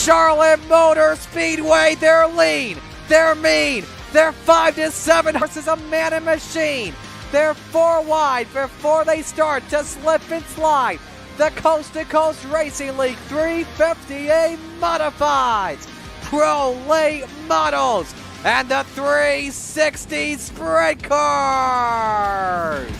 Charlotte Motor Speedway. They're lean, they're mean, they're 5 to 7 horses, a man and machine. They're 4 wide before they start to slip and slide. The Coast to Coast Racing League 350A Modifieds, Pro Late Models, and the 360 Sprint Cars.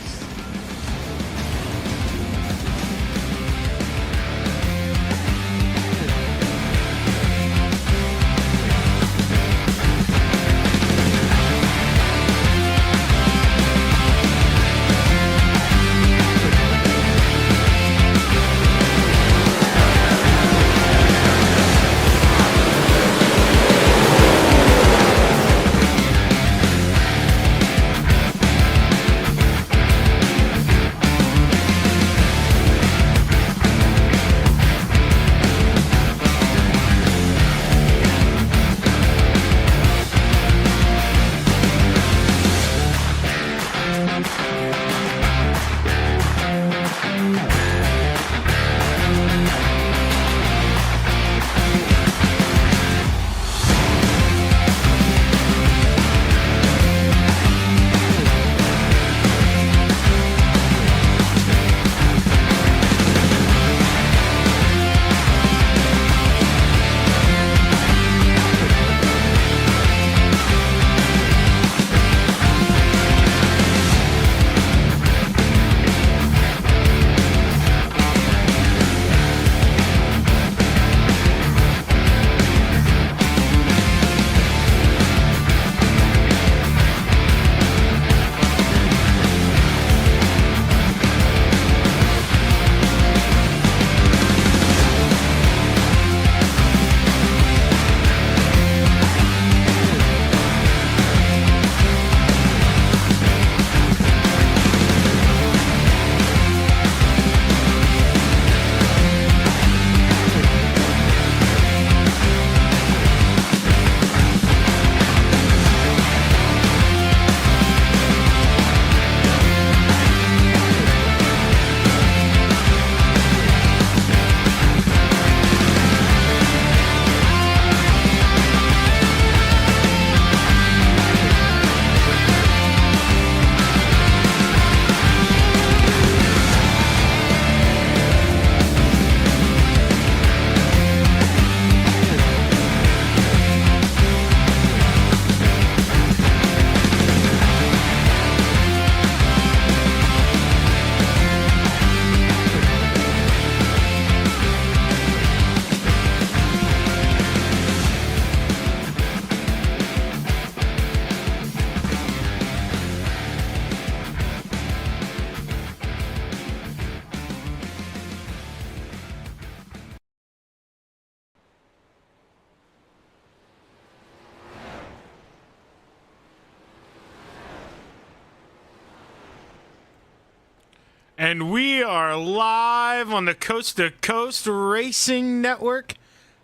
And we are live on the Coast to Coast Racing Network.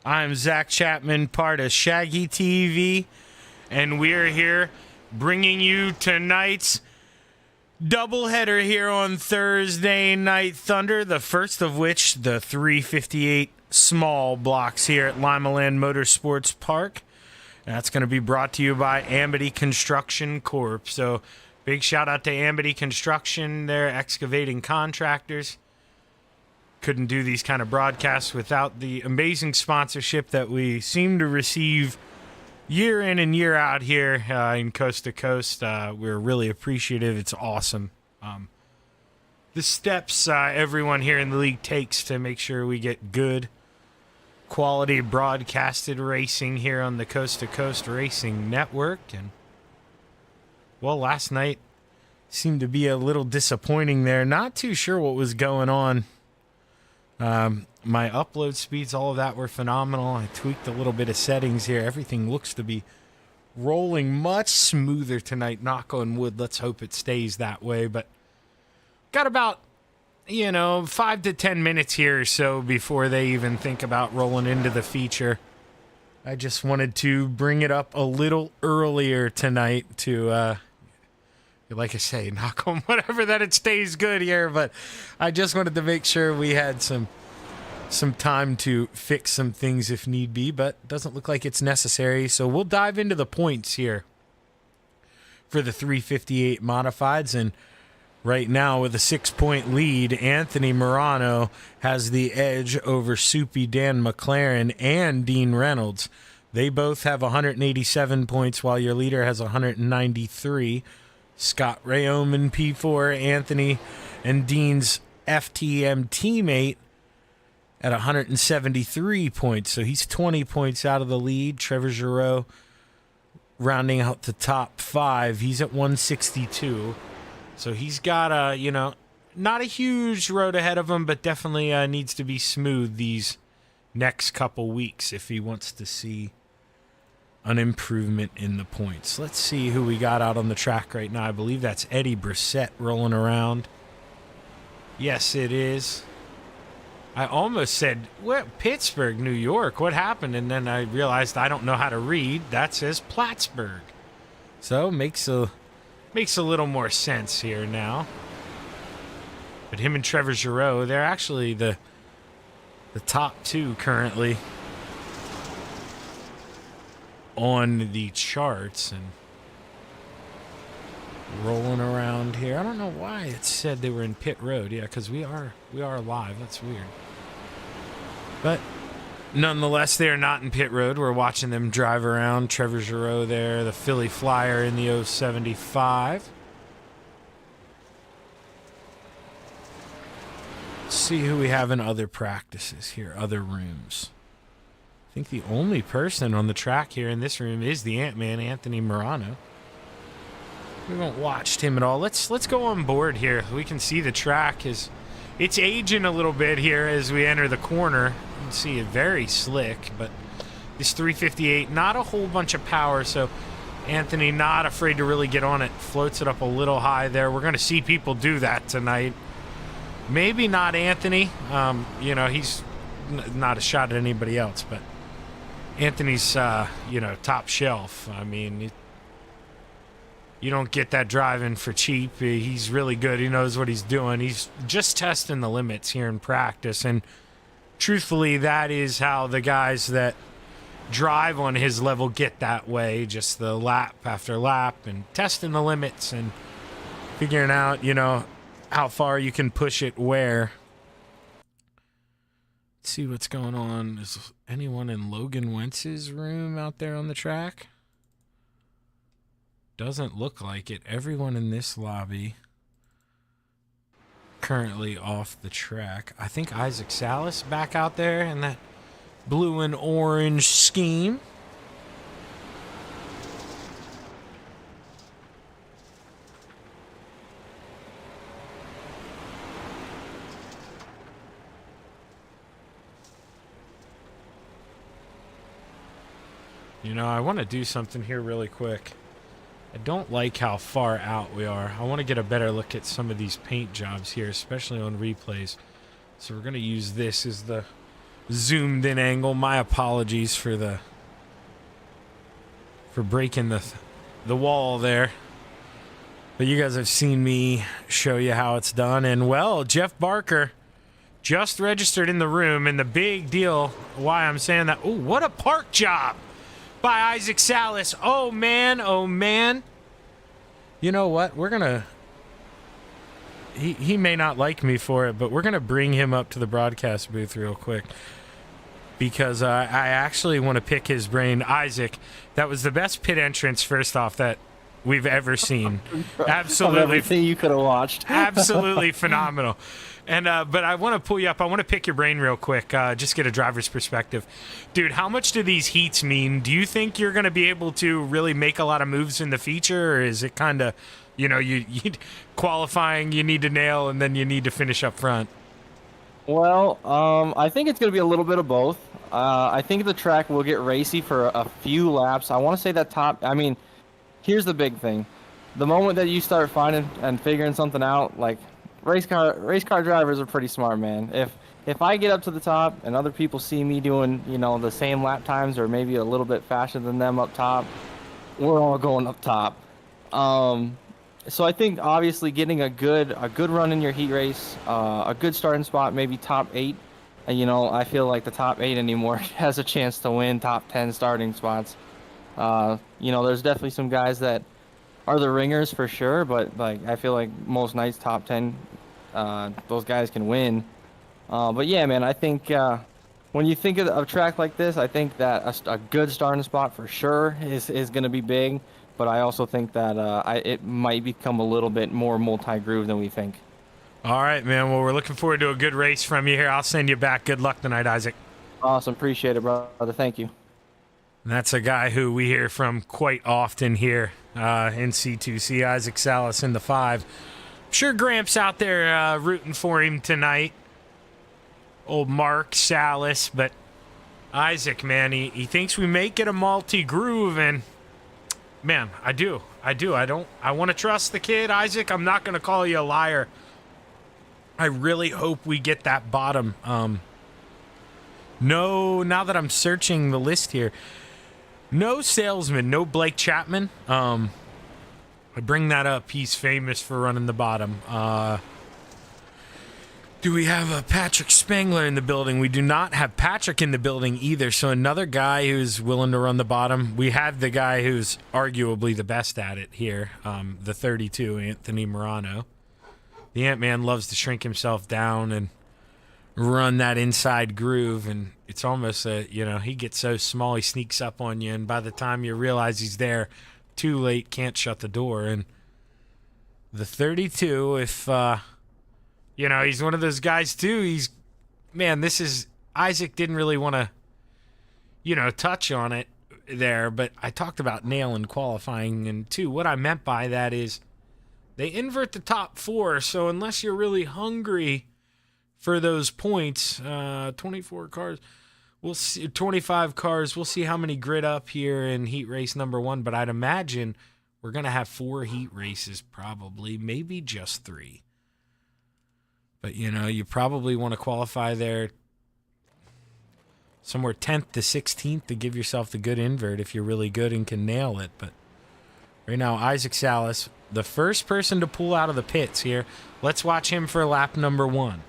I'm Zach Chapman, part of Shaggy TV, and we are here bringing you tonight's doubleheader here on Thursday Night Thunder, the first of which, the 358 small blocks here at Lima Land Motorsports Park. That's going to be brought to you by Amity Construction Corp. So big shout out to Amity Construction. They're excavating contractors. Couldn't do these kind of broadcasts without the amazing sponsorship that we seem to receive year in and year out here in Coast to Coast. We're really appreciative. It's awesome. The steps everyone here in the league takes to make sure we get good quality broadcasted racing here on the Coast to Coast Racing Network. And well, last night seemed to be a little disappointing there. Not too sure what was going on. My upload speeds, all of that were phenomenal. I tweaked a little bit of settings here. Everything looks to be rolling much smoother tonight. Knock on wood. Let's hope it stays that way. But got about, 5 to 10 minutes here or so before they even think about rolling into the feature. I just wanted to bring it up a little earlier tonight to, like I say, knock on whatever that it stays good here. But I just wanted to make sure we had some some time to fix some things if need be, but doesn't look like it's necessary. So we'll dive into the points here for the 358 modifieds. And right now, with a 6-point lead, Anthony Morano has the edge over Soupy Dan McLaren and Dean Reynolds. They both have 187 points, while your leader has 193. Scott Rayom in P4, Anthony and Dean's FTM teammate at 173 points. So he's 20 points out of the lead. Trevor Giroux rounding out the top 5. He's at 162. So he's got not a huge road ahead of him, but definitely needs to be smooth these next couple weeks if he wants to see an improvement in the points. Let's see who we got out on the track right now. I believe that's Eddie Brissett rolling around. Yes, it is. I almost said, what, Pittsburgh, New York, what happened? And then I realized I don't know how to read. That says Plattsburgh. So makes a little more sense here now. But him and Trevor Giroux, they're actually the top 2 currently on the charts and rolling around here. I don't know why it said they were in pit road. Yeah, because we are live. That's weird. But nonetheless, they are not in pit road. We're watching them drive around. Trevor Giroux there, the Philly Flyer in the 075. Let's see who we have in other practices here, other rooms. I think the only person on the track here in this room is the Ant-Man, Anthony Morano. We haven't watched him at all. Let's go on board here. We can see the track it's aging a little bit here as we enter the corner. You can see it very slick, but this 358, not a whole bunch of power, so Anthony not afraid to really get on it. Floats it up a little high there. We're going to see people do that tonight. Maybe not Anthony. He's not a shot at anybody else, but Anthony's, top shelf. I mean, you don't get that driving for cheap. He's really good. He knows what he's doing. He's just testing the limits here in practice. And truthfully, that is how the guys that drive on his level get that way. Just the lap after lap and testing the limits and figuring out, how far you can push it where. Let's see what's going on. Is anyone in Logan Wentz's room out there on the track? Doesn't look like it. Everyone in this lobby currently off the track. I think Isaac Salas back out there in that blue and orange scheme. I want to do something here really quick. I don't like how far out we are. I want to get a better look at some of these paint jobs here, especially on replays. So we're going to use this as the zoomed in angle. My apologies for breaking the wall there. But you guys have seen me show you how it's done. And well, Jeff Barker just registered in the room, and the big deal why I'm saying that, oh, what a park job by Isaac Salas. Oh, man. Oh, man. You know what? We're going to... He may not like me for it, but we're going to bring him up to the broadcast booth real quick. Because I actually want to pick his brain. Isaac, that was the best pit entrance, first off, that we've ever seen. Absolutely. Everything you could have watched. Absolutely phenomenal. And but I want to pull you up. I want to pick your brain real quick, just get a driver's perspective. Dude, how much do these heats mean? Do you think you're going to be able to really make a lot of moves in the feature, or is it kind of, you qualifying you need to nail and then you need to finish up front? Well, I think it's going to be a little bit of both. I think the track will get racy for a few laps. I want to say that here's the big thing. The moment that you start finding and figuring something out, like race car drivers are pretty smart, man. If I get up to the top and other people see me doing, the same lap times or maybe a little bit faster than them up top, we're all going up top. So I think obviously getting a good run in your heat race, a good starting spot, maybe top 8, you know, I feel like the top 8 anymore has a chance to win top 10 starting spots. You know, there's definitely some guys that are the ringers for sure, but like I feel like most nights top 10, those guys can win. But yeah, man, I think when you think of a track like this, I think that a good starting spot for sure is going to be big. But I also think that it might become a little bit more multi-groove than we think. All right, man. Well, we're looking forward to a good race from you here. I'll send you back. Good luck tonight, Isaac. Awesome. Appreciate it, brother. Thank you. And that's a guy who we hear from quite often here in C2C, Isaac Salas in the 5. I'm sure Gramps out there rooting for him tonight. Old Mark Salas, but Isaac, man, he thinks we make it a multi-groove, and man, I do. I want to trust the kid, Isaac. I'm not going to call you a liar. I really hope we get that bottom. No, now that I'm searching the list here, no salesman, no Blake Chapman. I bring that up. He's famous for running the bottom. Do we have a Patrick Spangler in the building? We do not have Patrick in the building either. So another guy who's willing to run the bottom. We have the guy who's arguably the best at it here, the 32, Anthony Morano. The Ant-Man loves to shrink himself down and run that inside groove, and it's almost he gets so small he sneaks up on you, and by the time you realize he's there, too late, can't shut the door. And the 32, if he's one of those guys too. Isaac didn't really want to touch on it there, but I talked about nailing qualifying, and two, what I meant by that is they invert the top 4, so unless you're really hungry for those points, 24 cars, we'll see 25 cars. We'll see how many grid up here in heat race number 1, but I'd imagine we're going to have 4 heat races probably, maybe just 3. But, you probably want to qualify there somewhere 10th to 16th to give yourself the good invert if you're really good and can nail it. But right now, Isaac Salas, the first person to pull out of the pits here. Let's watch him for lap number 1.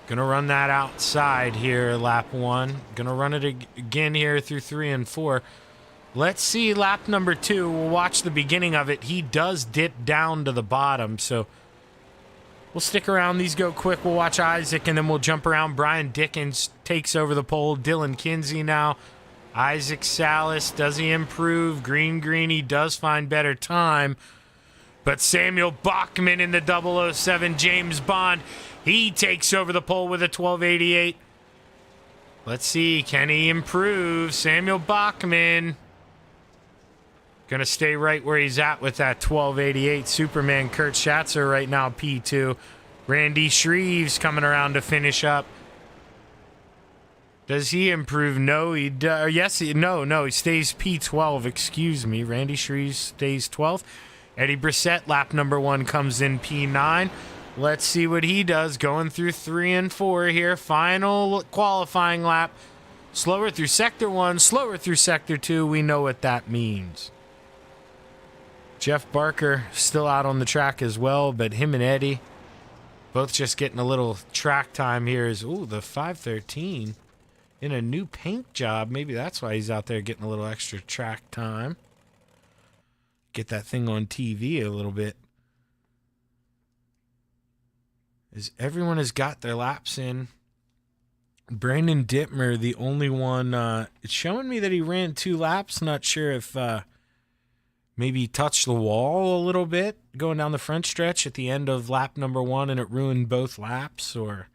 Gonna run that outside here, lap 1. Gonna run it again here through 3 and 4. Let's see lap number 2. We'll watch the beginning of it. He does dip down to the bottom, so we'll stick around. These go quick. We'll watch Isaac, and then we'll jump around. Brian Dickens takes over the pole. Dylan Kinsey now. Isaac Salas, does he improve? Green, he does find better time. But Samuel Bachman in the 007 James Bond, he takes over the pole with a 1288. Let's see, can he improve? Samuel Bachman gonna stay right where he's at with that 1288. Superman Kurt Schatzer right now P2. Randy Shreves coming around to finish up. Does he improve? No, he does. Yes, he stays P12. Excuse me. Randy Shreves stays 12th. Eddie Brissett, lap number 1, comes in P9. Let's see what he does going through 3 and 4 here. Final qualifying lap. Slower through Sector 1, slower through Sector 2. We know what that means. Jeff Barker still out on the track as well, but him and Eddie both just getting a little track time here. The 513 in a new paint job. Maybe that's why he's out there getting a little extra track time. Get that thing on TV a little bit. As everyone has got their laps in. Brandon Dittmer, the only one. It's showing me that he ran 2 laps. Not sure if maybe he touched the wall a little bit going down the front stretch at the end of lap number 1 and it ruined both laps, or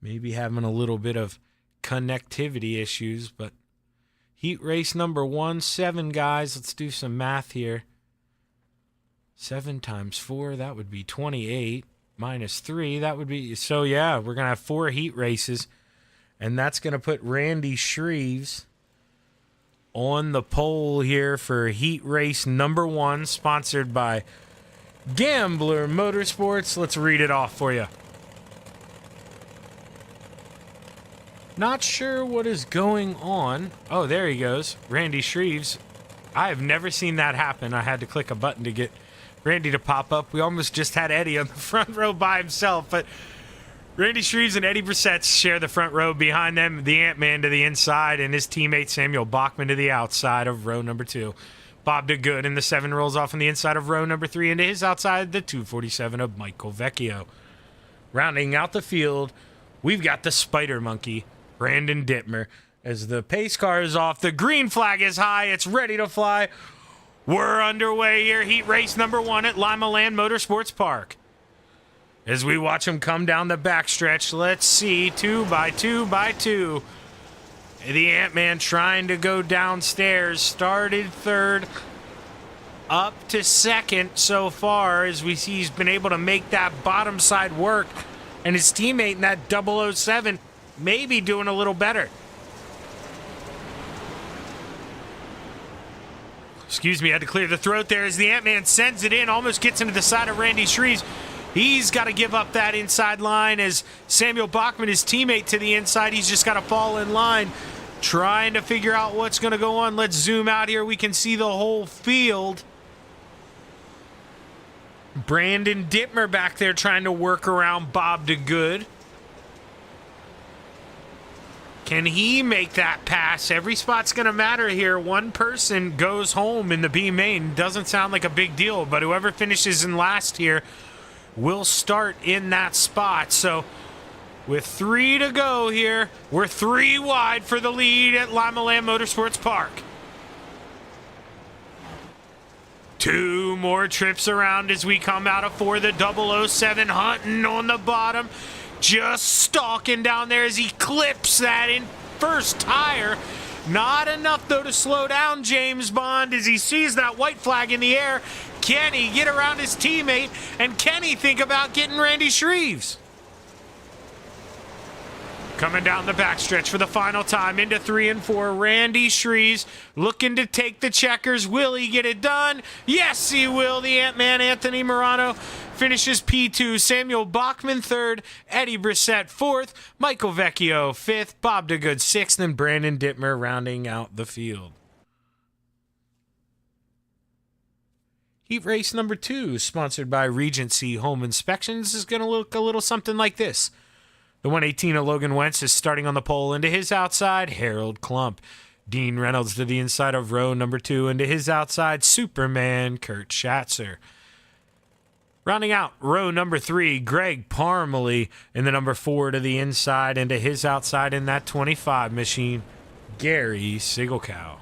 maybe having a little bit of connectivity issues. But heat race number 1, 7 guys. Let's do some math here. 7 times 4, that would be 28. Minus 3, that would be... So, yeah, we're going to have 4 heat races. And that's going to put Randy Shreves on the pole here for heat race number 1, sponsored by Gambler Motorsports. Let's read it off for you. Not sure what is going on. Oh, there he goes. Randy Shreves. I have never seen that happen. I had to click a button to get Randy to pop up. We almost just had Eddie on the front row by himself, but Randy Shreves and Eddie Brissett share the front row. Behind them, the Ant-Man to the inside, and his teammate Samuel Bachman to the outside of row number 2. Bob did good, and the 7 rolls off on the inside of row number 3 into his outside, the 247 of Michael Vecchio. Rounding out the field, we've got the Spider Monkey, Brandon Dittmer. As the pace car is off, the green flag is high. It's ready to fly. We're underway here. Heat race number 1 at Lima Land Motorsports Park. As we watch him come down the backstretch, let's see, 2 by 2 by 2. The Ant-Man trying to go downstairs, started 3rd, up to 2nd so far, as we see he's been able to make that bottom side work, and his teammate in that 007 maybe doing a little better. Excuse me, I had to clear the throat there as the Ant-Man sends it in, almost gets into the side of Randy Shreves. He's got to give up that inside line as Samuel Bachman, his teammate, to the inside. He's just got to fall in line, trying to figure out what's going to go on. Let's zoom out here. We can see the whole field. Brandon Dittmer back there trying to work around Bob DeGood. Can he make that pass? Every spot's going to matter here. One person goes home in the B main. Doesn't sound like a big deal, but whoever finishes in last here will start in that spot. So with 3 to go here, we're 3 wide for the lead at Lima Land Motorsports Park. 2 more trips around as we come out of 4. The 007 hunting on the bottom, just stalking down there as he clips that in first tire. Not enough, though, to slow down James Bond as he sees that white flag in the air. Can he get around his teammate? And can he think about getting Randy Shreves? Coming down the backstretch for the final time into 3 and 4. Randy Shreves looking to take the checkers. Will he get it done? Yes, he will. The Ant-Man, Anthony Morano, finishes P2. Samuel Bachman 3rd. Eddie Brissett 4th. Michael Vecchio 5th. Bob DeGood 6th. And Brandon Dittmer rounding out the field. Heat race number 2, sponsored by Regency Home Inspections, is going to look a little something like this. The 118 of Logan Wentz is starting on the pole. Into his outside, Harold Klump. Dean Reynolds to the inside of row number 2. Into his outside, Superman Kurt Schatzer. Rounding out row number 3, Greg Parmalee in the number 4 to the inside. Into his outside in that 25 machine, Gary Sigelkow.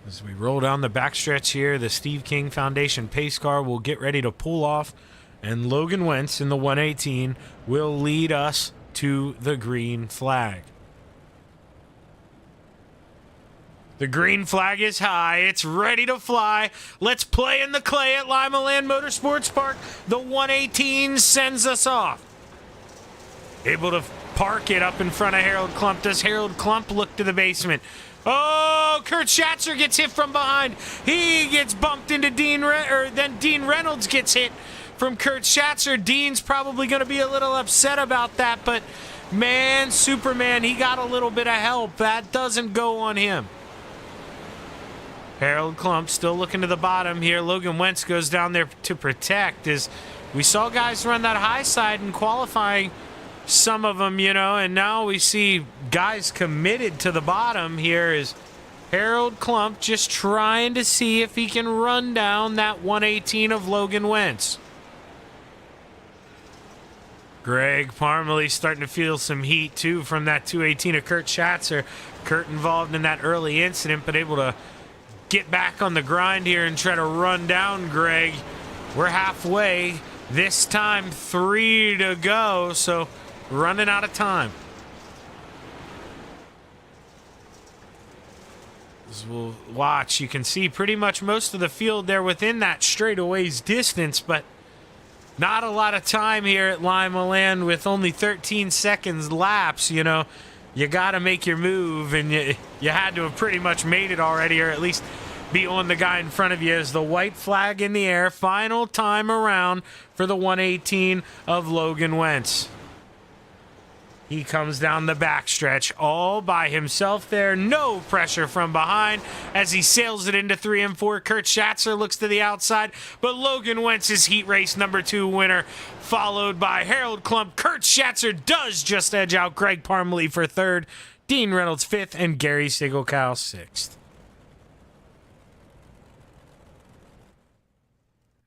As we roll down the backstretch here, the Steve King Foundation pace car will get ready to pull off, and Logan Wentz in the 118 will lead us to the green flag. The green flag is high. It's ready to fly. Let's play in the clay at Lima Land Motorsports Park. The 118 sends us off. Able to park it up in front of Harold Klump. Does Harold Klump look to the basement? Oh, Kurt Schatzer gets hit from behind. He gets bumped into then Dean Reynolds gets hit from Kurt Schatzer. Dean's probably going to be a little upset about that, but man, Superman, he got a little bit of help. That doesn't go on him. Harold Klump still looking to the bottom here. Logan Wentz goes down there to protect, as we saw guys run that high side in qualifying, some of them, and now we see guys committed to the bottom here. Is Harold Klump just trying to see if he can run down that 118 of Logan Wentz. Greg Parmalee starting to feel some heat too from that 218 of Kurt Schatzer. Kurt involved in that early incident, but able to get back on the grind here and try to run down Greg. We're halfway. This time 3 to go, so running out of time. As we'll watch, you can see pretty much most of the field there within that straightaways distance, but not a lot of time here at Lima Land with only 13 seconds lapse. You got to make your move, and you had to have pretty much made it already, or at least be on the guy in front of you. As the white flag in the air, final time around for the 118 of Logan Wentz. He comes down the backstretch all by himself there. No pressure from behind as he sails it into 3 and 4. Kurt Schatzer looks to the outside, but Logan Wentz is heat race number 2 winner, followed by Harold Klump. Kurt Schatzer does just edge out Greg Parmalee for 3rd, Dean Reynolds 5th, and Gary Sigelkow 6th.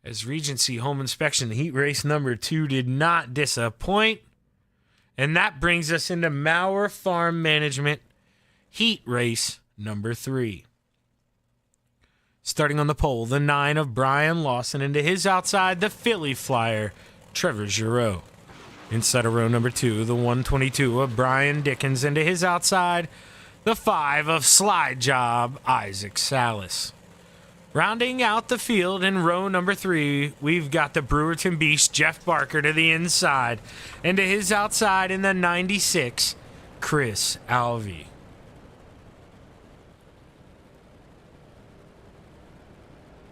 As Regency Home Inspection, heat race number 2 did not disappoint. And that brings us into Mauer Farm Management heat race number 3. Starting on the pole, the 9 of Brian Lawson, into his outside, the Philly Flyer, Trevor Giroux. Inside of row number 2, the 122 of Brian Dickens, into his outside, the 5 of Slide Job, Isaac Salas. Rounding out the field in row number 3, we've got the Brewerton Beast, Jeff Barker, to the inside. And to his outside in the 96, Chris Alvey.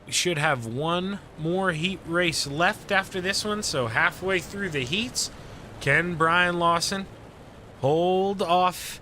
We should have one more heat race left after this one, so halfway through the heats, can Brian Lawson hold off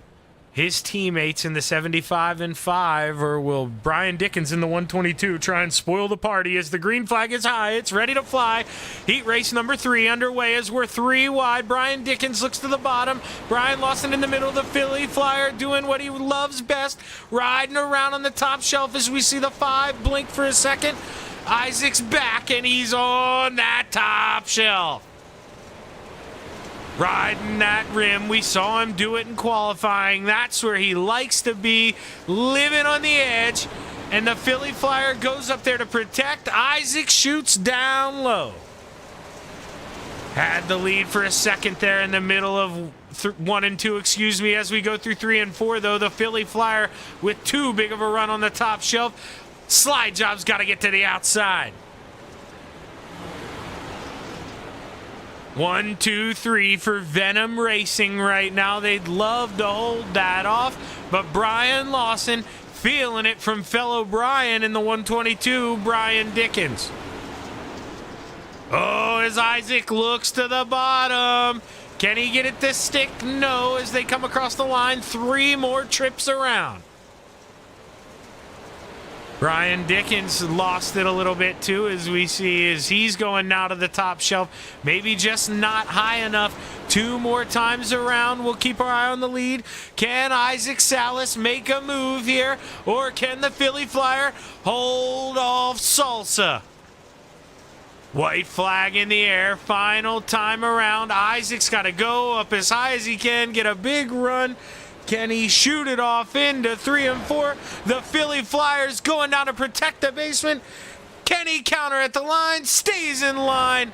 his teammates in the 75 and 5, or will Brian Dickens in the 122 try and spoil the party as the green flag is high? It's ready to fly. Heat race number 3 underway as we're 3 wide. Brian Dickens looks to the bottom. Brian Lawson in the middle. The Philly Flyer doing what he loves best, riding around on the top shelf as we see the 5 blink for a second. Isaac's back, and he's on that top shelf. Riding that rim. We saw him do it in qualifying. That's where he likes to be, living on the edge. And the Philly Flyer goes up there to protect. Isaac shoots down low. Had the lead for a second there in the middle of 1 and 2, as we go through 3 and 4, though. The Philly Flyer with too big of a run on the top shelf. Slide Job's got to get to the outside. 1, 2, 3 for Venom Racing right now. They'd love to hold that off, but Brian Lawson feeling it from fellow Brian in the 122, Brian Dickens. Oh, as Isaac looks to the bottom. Can he get it to stick? No, as they come across the line. 3 more trips around. Brian Dickens lost it a little bit too, as we see as he's going now to the top shelf. Maybe just not high enough. 2 more times around. We'll keep our eye on the lead. Can Isaac Salas make a move here? Or can the Philly Flyer hold off Salsa? White flag in the air. Final time around. Isaac's got to go up as high as he can. Get a big run. Can he shoot it off into 3 and 4? The Philly Flyers going down to protect the basement. Can he counter at the line? Stays in line.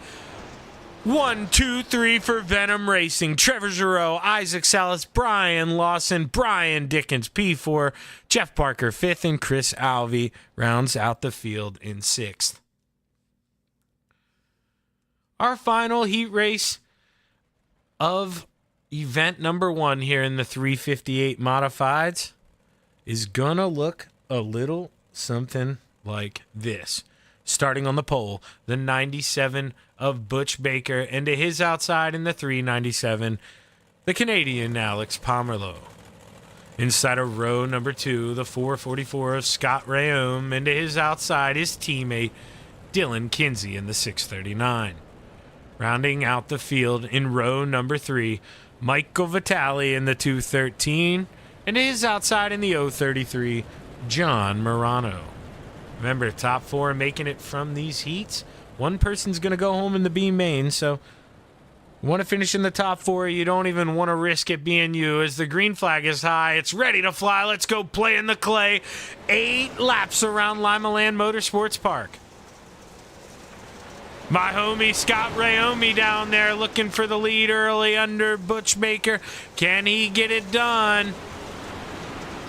1, 2, 3 for Venom Racing. Trevor Giroux, Isaac Salas, Brian Lawson, Brian Dickens, P4, Jeff Parker 5th, and Chris Alvey rounds out the field in 6th. Our final heat race of event number 1 here in the 358 Modifieds is gonna look a little something like this. Starting on the pole, the 97 of Butch Baker, and to his outside in the 397, the Canadian Alex Pomerleau. Inside of row number 2, the 444 of Scott Rayome, and to his outside, his teammate Dylan Kinsey in the 639. Rounding out the field in row number 3, Michael Vitale in the 213, and to his outside in the 033, John Morano. Remember, top 4 making it from these heats. One person's going to go home in the B main, so you want to finish in the top 4. You don't even want to risk it being you. As the green flag is high, it's ready to fly. Let's go play in the clay. 8 laps around Lima Land Motorsports Park. My homie Scott Rayome down there looking for the lead early under Butch Baker. Can he get it done?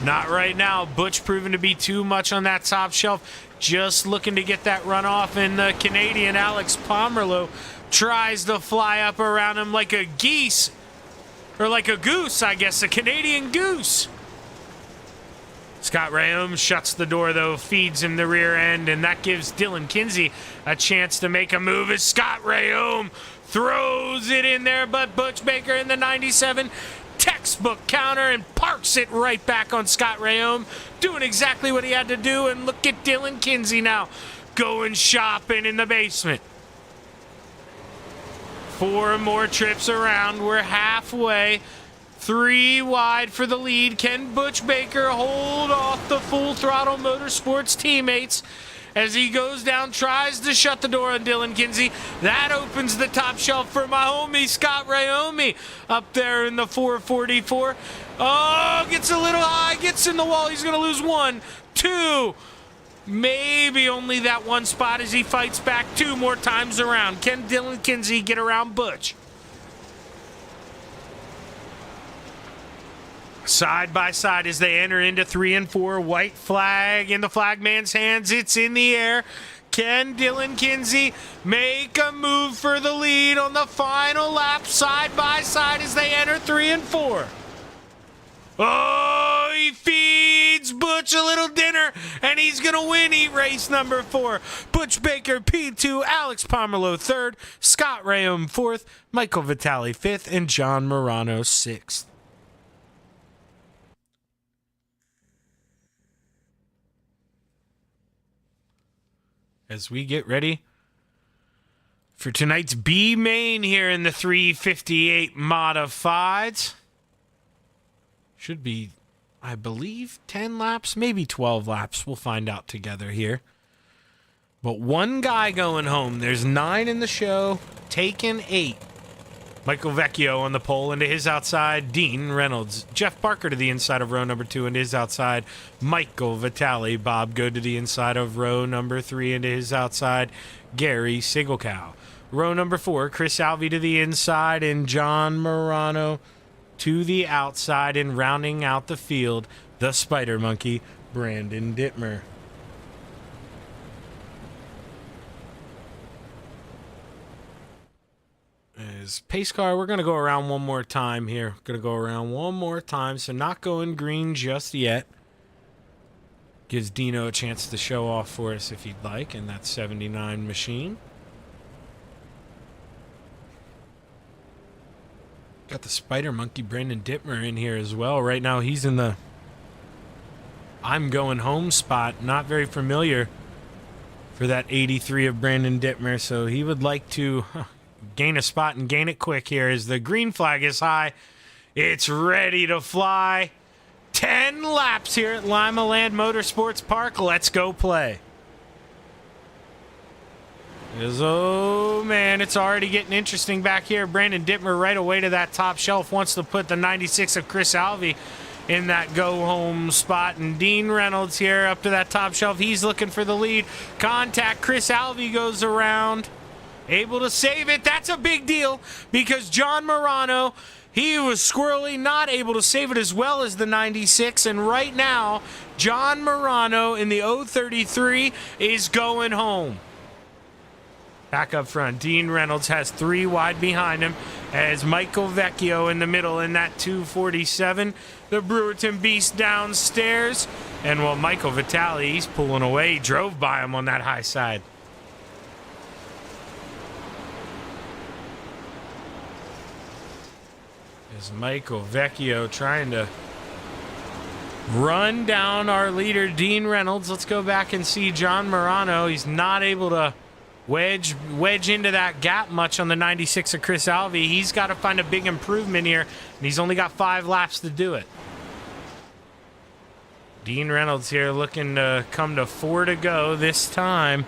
Not right now. Butch proving to be too much on that top shelf. Just looking to get that run off, and the Canadian Alex Pomerleau tries to fly up around him like a geese. Or like a goose, I guess. A Canadian goose. Scott Rayome shuts the door, though, feeds him the rear end, and that gives Dylan Kinsey a chance to make a move as Scott Rayome throws it in there, but Butch Baker in the 97 textbook counter and parks it right back on Scott Rayome, doing exactly what he had to do. And look at Dylan Kinsey now going shopping in the basement. 4 more trips around. We're halfway. 3 wide for the lead. Can Butch Baker hold off the Full Throttle Motorsports teammates as he goes down, tries to shut the door on Dylan Kinsey? That opens the top shelf for my homie Scott Rayome up there in the 444. Oh, gets a little high, gets in the wall. He's going to lose 1, 2, maybe only that one spot as he fights back 2 more times around. Can Dylan Kinsey get around Butch? Side by side as they enter into 3 and 4. White flag in the flagman's hands. It's in the air. Can Dylan Kinsey make a move for the lead on the final lap? Side by side as they enter 3 and 4. Oh, he feeds Butch a little dinner, and he's going to win heat race number 4. Butch Baker P2, Alex Pomerleau 3rd, Scott Rayome 4th, Michael Vitale 5th, and John Morano 6th. As we get ready for tonight's B main here in the 358 modifieds. Should be, I believe, 10 laps, maybe 12 laps. We'll find out together here. But one guy going home. There's 9 in the show, taken 8. Michael Vecchio on the pole into his outside. Dean Reynolds. Jeff Parker to the inside of row number 2 into his outside. Michael Vitale. Bob Good to the inside of row number 3 into his outside. Gary Sigelkow. Row number 4, Chris Alvey to the inside and John Morano to the outside, and rounding out the field, the Spider Monkey, Brandon Dittmer. As pace car, we're going to go around one more time here. Going to go around one more time, so not going green just yet. Gives Dino a chance to show off for us if he'd like, in that 79 machine. Got the Spider Monkey, Brandon Dittmer, in here as well. Right now, he's in the I'm going home spot. Not very familiar for that 83 of Brandon Dittmer, so he would like to gain a spot and gain it quick here as the green flag is high. It's ready to fly. 10 laps here at Lima Land Motorsports Park. Let's go play. Oh, man, it's already getting interesting back here. Brandon Dittmer right away to that top shelf wants to put the 96 of Chris Alvey in that go-home spot. And Dean Reynolds here up to that top shelf. He's looking for the lead. Contact. Chris Alvey goes around. Able to save it. That's a big deal because John Morano, he was squirrely, not able to save it as well as the 96. And right now, John Morano in the 033 is going home. Back up front, Dean Reynolds has 3 wide behind him as Michael Vecchio in the middle in that 247. The Brewerton Beast downstairs. And while Michael Vitale, he's pulling away. He drove by him on that high side. As Michael Vecchio trying to run down our leader, Dean Reynolds. Let's go back and see John Morano. He's not able to wedge into that gap much on the 96 of Chris Alvey. He's got to find a big improvement here, and he's only got 5 laps to do it. Dean Reynolds here looking to come to 4 to go this time.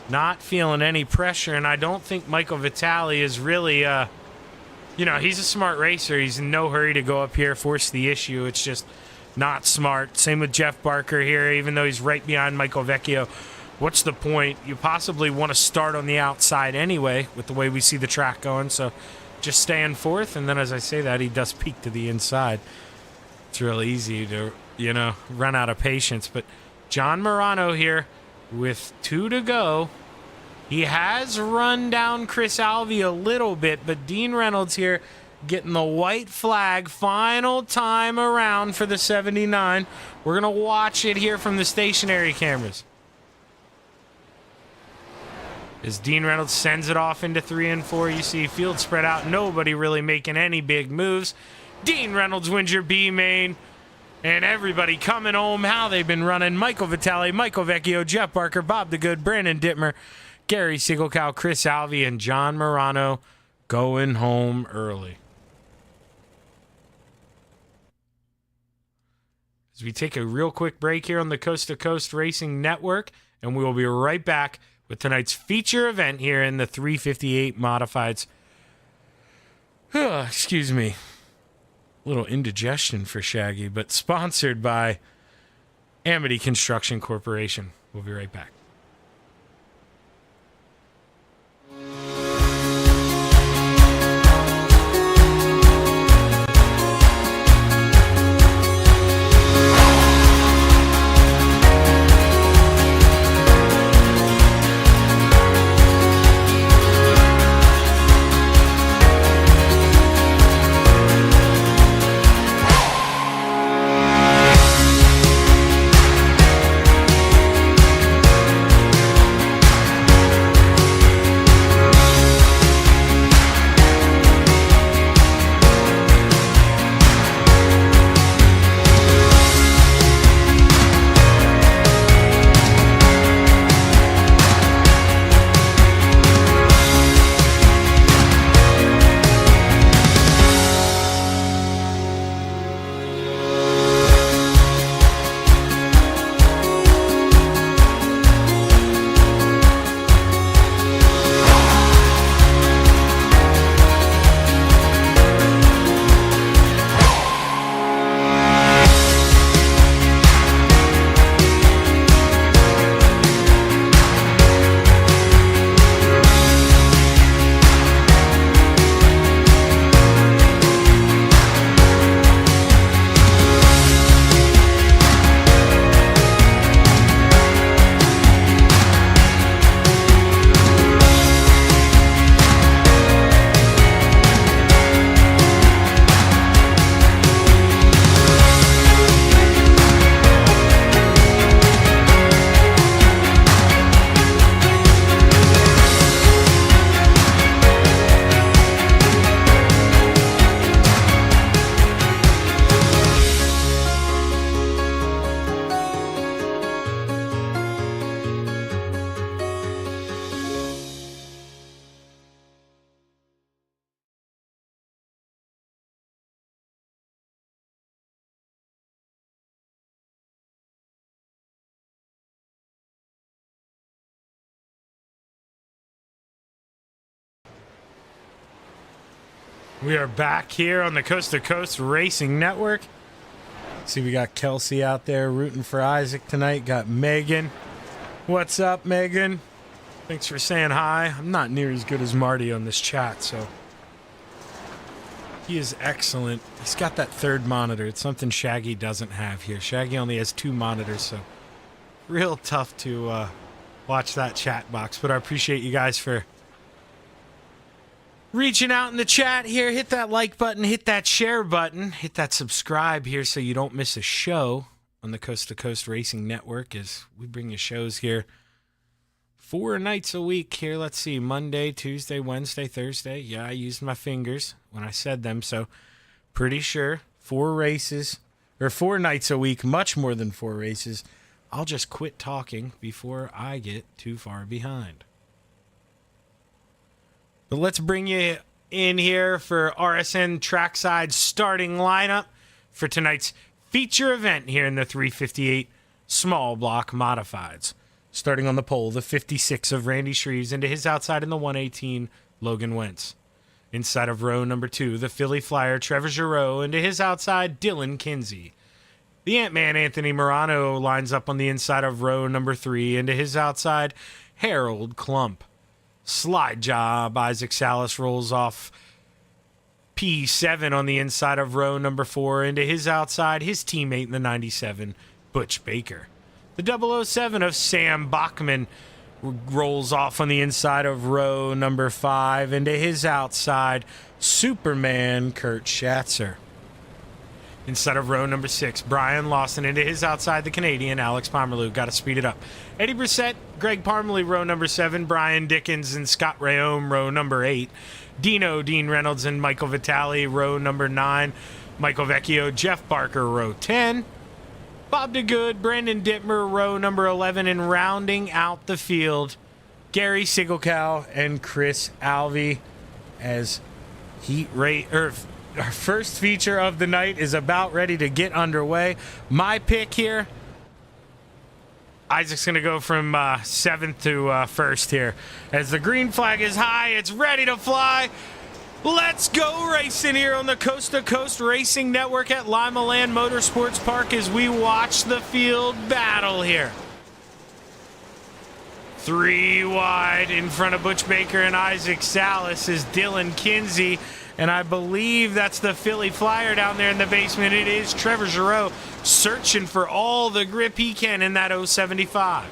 Not feeling any pressure, and I don't think Michael Vitale is really, he's a smart racer. He's in no hurry to go up here, force the issue. It's just not smart. Same with Jeff Barker here, even though he's right behind Michael Vecchio. What's the point? You possibly want to start on the outside anyway with the way we see the track going, so just stay in 4th, and then as I say that, he does peek to the inside. It's real easy to, run out of patience, but John Morano here with 2 to go. He has run down Chris Alvey a little bit, but Dean Reynolds here getting the white flag final time around for the 79. We're going to watch it here from the stationary cameras. As Dean Reynolds sends it off into 3 and 4, you see field spread out, nobody really making any big moves. Dean Reynolds wins your B main, and everybody coming home. How they've been running. Michael Vitale, Michael Vecchio, Jeff Barker, Bob the Good, Brandon Dittmer, Gary Siegelcow, Chris Alvey, and John Morano going home early. As we take a real quick break here on the Coast to Coast Racing Network, and we will be right back with tonight's feature event here in the 358 Modifieds. Excuse me. A little indigestion for Shaggy, but sponsored by Amity Construction Corporation. We'll be right back. We are back here on the Coast to Coast Racing Network. See, we got Kelsey out there rooting for Isaac tonight. Got Megan. What's up, Megan? Thanks for saying hi. I'm not near as good as Marty on this chat, so he is excellent. He's got that third monitor. It's something Shaggy doesn't have here. Shaggy only has 2 monitors, so real tough to watch that chat box. But I appreciate you guys for reaching out in the chat here. Hit that like button, hit that share button, hit that subscribe here so you don't miss a show on the Coast to Coast Racing Network, as we bring you shows here 4 nights a week here. Let's see, Monday, Tuesday, Wednesday, Thursday. Yeah, I used my fingers when I said them, so pretty sure 4 races, or 4 nights a week, much more than 4 races. I'll just quit talking before I get too far behind. But let's bring you in here for RSN Trackside starting lineup for tonight's feature event here in the 358 Small Block Modifieds. Starting on the pole, the 56 of Randy Shreves, into his outside in the 118, Logan Wentz. Inside of row number 2, the Philly Flyer, Trevor Giroux, into his outside, Dylan Kinsey. The Ant-Man, Anthony Morano, lines up on the inside of row number 3, into his outside, Harold Klump. Slide job, Isaac Salas rolls off P7 on the inside of row number 4, into his outside, his teammate in the 97, Butch Baker. The 007 of Sam Bachman rolls off on the inside of row number 5, into his outside, Superman Kurt Schatzer. instead of row number 6. Brian Lawson into his outside, the Canadian, Alex Pomerleau. Got to speed it up. Eddie Brissett, Greg Parmalee, row number 7. Brian Dickens and Scott Rayome, row number 8. Dean Reynolds, and Michael Vitale, row number 9. Michael Vecchio, Jeff Barker, row 10. Bob DeGood, Brandon Dittmer, row number 11. And rounding out the field, Gary Sigelkow and Chris Alvey, as our first feature of the night is about ready to get underway. My pick here, Isaac's going to go from 7th to 1st here. As the green flag is high, it's ready to fly. Let's go racing here on the Coast to Coast Racing Network at Lima Land Motorsports Park as we watch the field battle here. 3 wide in front of Butch Baker and Isaac Salas is Dylan Kinsey. And I believe that's the Philly Flyer down there in the basement. It is Trevor Giroux searching for all the grip he can in that 075.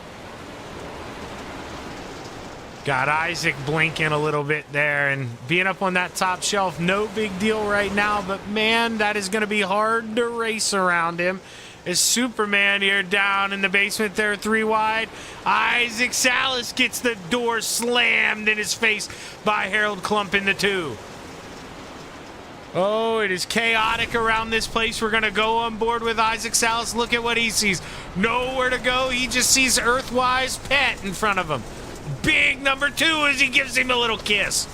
Got Isaac blinking a little bit there and being up on that top shelf. No big deal right now, but man, that is going to be hard to race around him. Is Superman here down in the basement there, 3 wide. Isaac Salas gets the door slammed in his face by Harold Klump in the 2. Oh, it is chaotic around this place. We're going to go on board with Isaac Salas. Look at what he sees. Nowhere to go. He just sees Earthwise Pet in front of him. Big number 2 as he gives him a little kiss.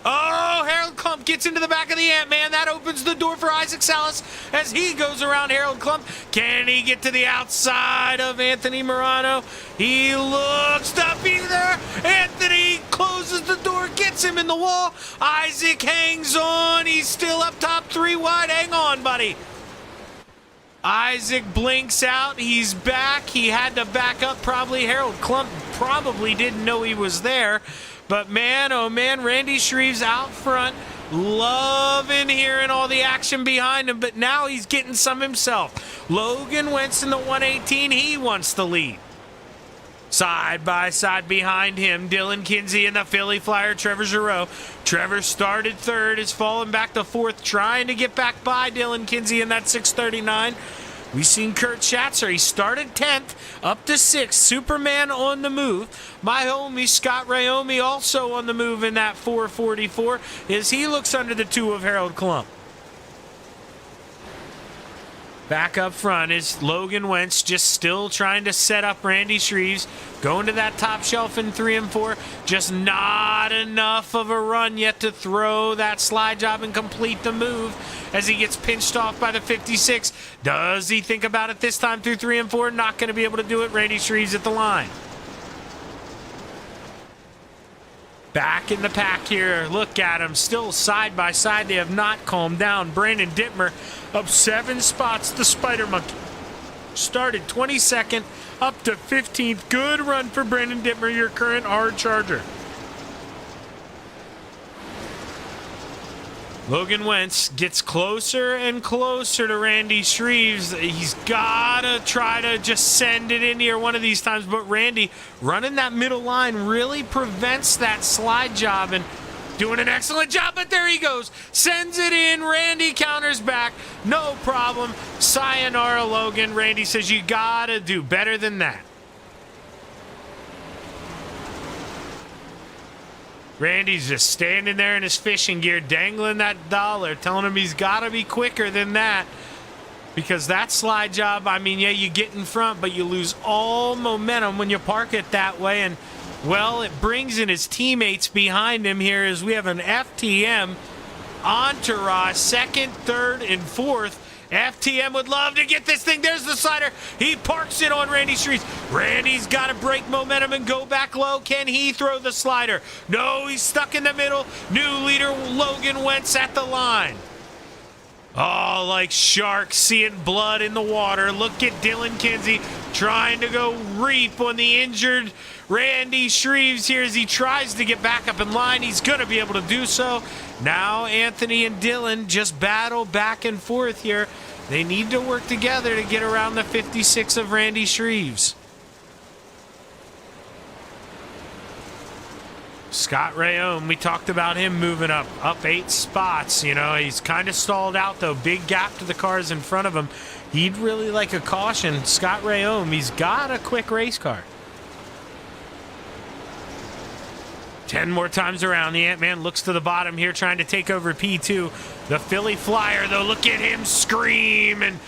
Oh, Harold Klump gets into the back of the Ant-Man. That opens the door for Isaac Salas as he goes around Harold Klump. Can he get to the outside of Anthony Morano? He looks to be there. Anthony closes the door, gets him in the wall. Isaac hangs on. He's still up top, 3 wide. Hang on, buddy. Isaac blinks out. He's back. He had to back up probably. Harold Klump probably didn't know he was there. But man, oh man, Randy Shreves out front, loving hearing all the action behind him, but now he's getting some himself. Logan Wentz in the 118, he wants the lead. Side by side behind him, Dylan Kinsey and the Philly Flyer, Trevor Giroux. Trevor started 3rd, is falling back to 4th, trying to get back by Dylan Kinsey in that 639. We've seen Kurt Schatzer. He started 10th, up to 6th. Superman on the move. My homie Scott Rayome also on the move in that 444 as he looks under the 2 of Harold Klump. Back up front is Logan Wentz, just still trying to set up Randy Shreves. Going to that top shelf in 3 and 4. Just not enough of a run yet to throw that slide job and complete the move as he gets pinched off by the 56. Does he think about it this time through 3 and 4? Not going to be able to do it. Randy Shreves at the line. Back in the pack here. Look at them. Still side by side. They have not calmed down. Brandon Dittmer up 7 spots. The Spider Monkey started 22nd up to 15th. Good run for Brandon Dittmer, your current hard charger. Logan Wentz gets closer and closer to Randy Shreves. He's got to try to just send it in here one of these times, but Randy running that middle line really prevents that slide job and doing an excellent job, but there he goes. Sends it in. Randy counters back. No problem. Sayonara, Logan. Randy says you got to do better than that. Randy's just standing there in his fishing gear, dangling that dollar, telling him he's got to be quicker than that. Because that slide job, I mean, yeah, you get in front, but you lose all momentum when you park it that way. And, well, it brings in his teammates behind him here as we have an FTM entourage, 2nd, 3rd, and 4th. FTM would love to get this thing. There's the slider. He parks it on Randy Shreves. Randy's got to break momentum and go back low. Can he throw the slider? No, he's stuck in the middle. New leader Logan Wentz at the line. Oh, like sharks seeing blood in the water. Look at Dylan Kinsey trying to go reap on the injured Randy Shreves here as he tries to get back up in line. He's going to be able to do so. Now Anthony and Dylan just battle back and forth here. They need to work together to get around the 56 of Randy Shreves. Scott Rayome, we talked about him moving up 8 spots. You know, he's kind of stalled out, though. Big gap to the cars in front of him. He'd really like a caution. Scott Rayome, he's got a quick race car. 10 more times around. The Ant-Man looks to the bottom here, trying to take over P2. The Philly Flyer, though, look at him scream and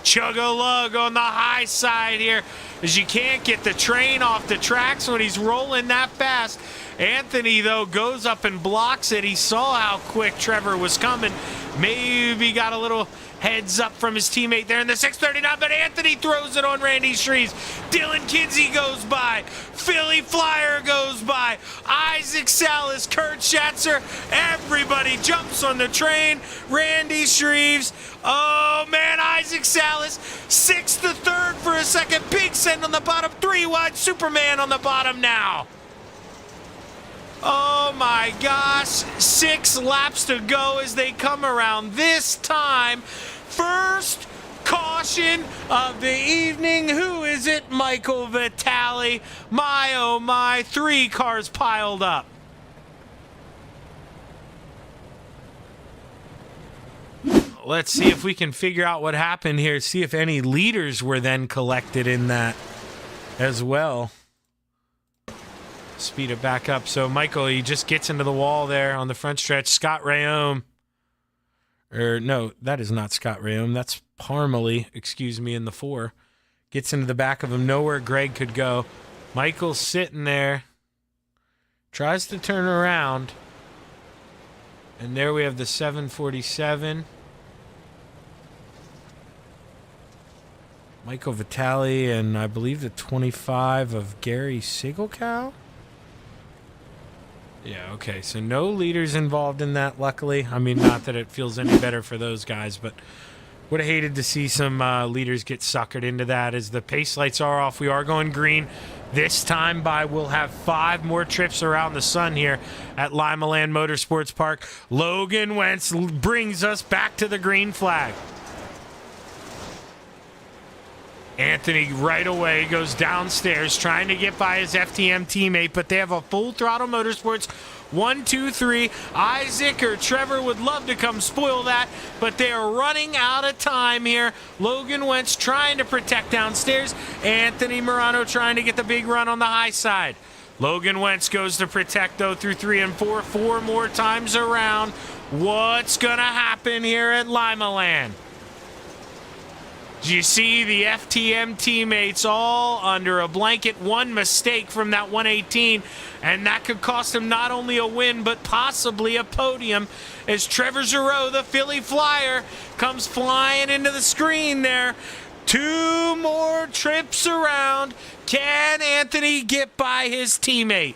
chug-a-lug on the high side here, as you can't get the train off the tracks when he's rolling that fast. Anthony, though, goes up and blocks it. He saw how quick Trevor was coming. Maybe got a little heads up from his teammate there in the 639, but Anthony throws it on Randy Shreves. Dylan Kinsey goes by. Philly Flyer goes by. Isaac Salas, Kurt Schatzer, everybody jumps on the train. Randy Shreves. Oh, man, Isaac Salas. 6th to 3rd for a second. Big send on the bottom. 3 wide. Superman on the bottom now. Oh my gosh, 6 laps to go as they come around this time. First caution of the evening. Who is it? Michael Vitale. My, oh my, 3 cars piled up. Let's see if we can figure out what happened here. See if any leaders were then collected in that as well. Speed it back up. So Michael, he just gets into the wall there on the front stretch. Scott Rayome. Or no, that is not Scott Rayome. That's Parmalee, excuse me, in the 4. Gets into the back of him. Nowhere Greg could go. Michael's sitting there. Tries to turn around. And there we have the 747. Michael Vitale and I believe the 25 of Gary Sigelkow. Yeah, okay, so no leaders involved in that, luckily. I mean, not that it feels any better for those guys, but would have hated to see some leaders get suckered into that as the pace lights are off. We are going green. This time we'll have 5 more trips around the sun here at Lima Land Motorsports Park. Logan Wentz brings us back to the green flag. Anthony right away goes downstairs trying to get by his FTM teammate, but they have a Full Throttle Motorsports 1, 2, 3. Isaac or Trevor would love to come spoil that, but they are running out of time here. Logan Wentz trying to protect downstairs. Anthony Morano trying to get the big run on the high side. Logan Wentz goes to protect, though, through 3 and 4. 4 more times around. What's going to happen here at Lima Land? Do you see the FTM teammates all under a blanket? One mistake from that 118, and that could cost him not only a win, but possibly a podium, as Trevor Giroux, the Philly Flyer, comes flying into the screen there. 2 more trips around. Can Anthony get by his teammate?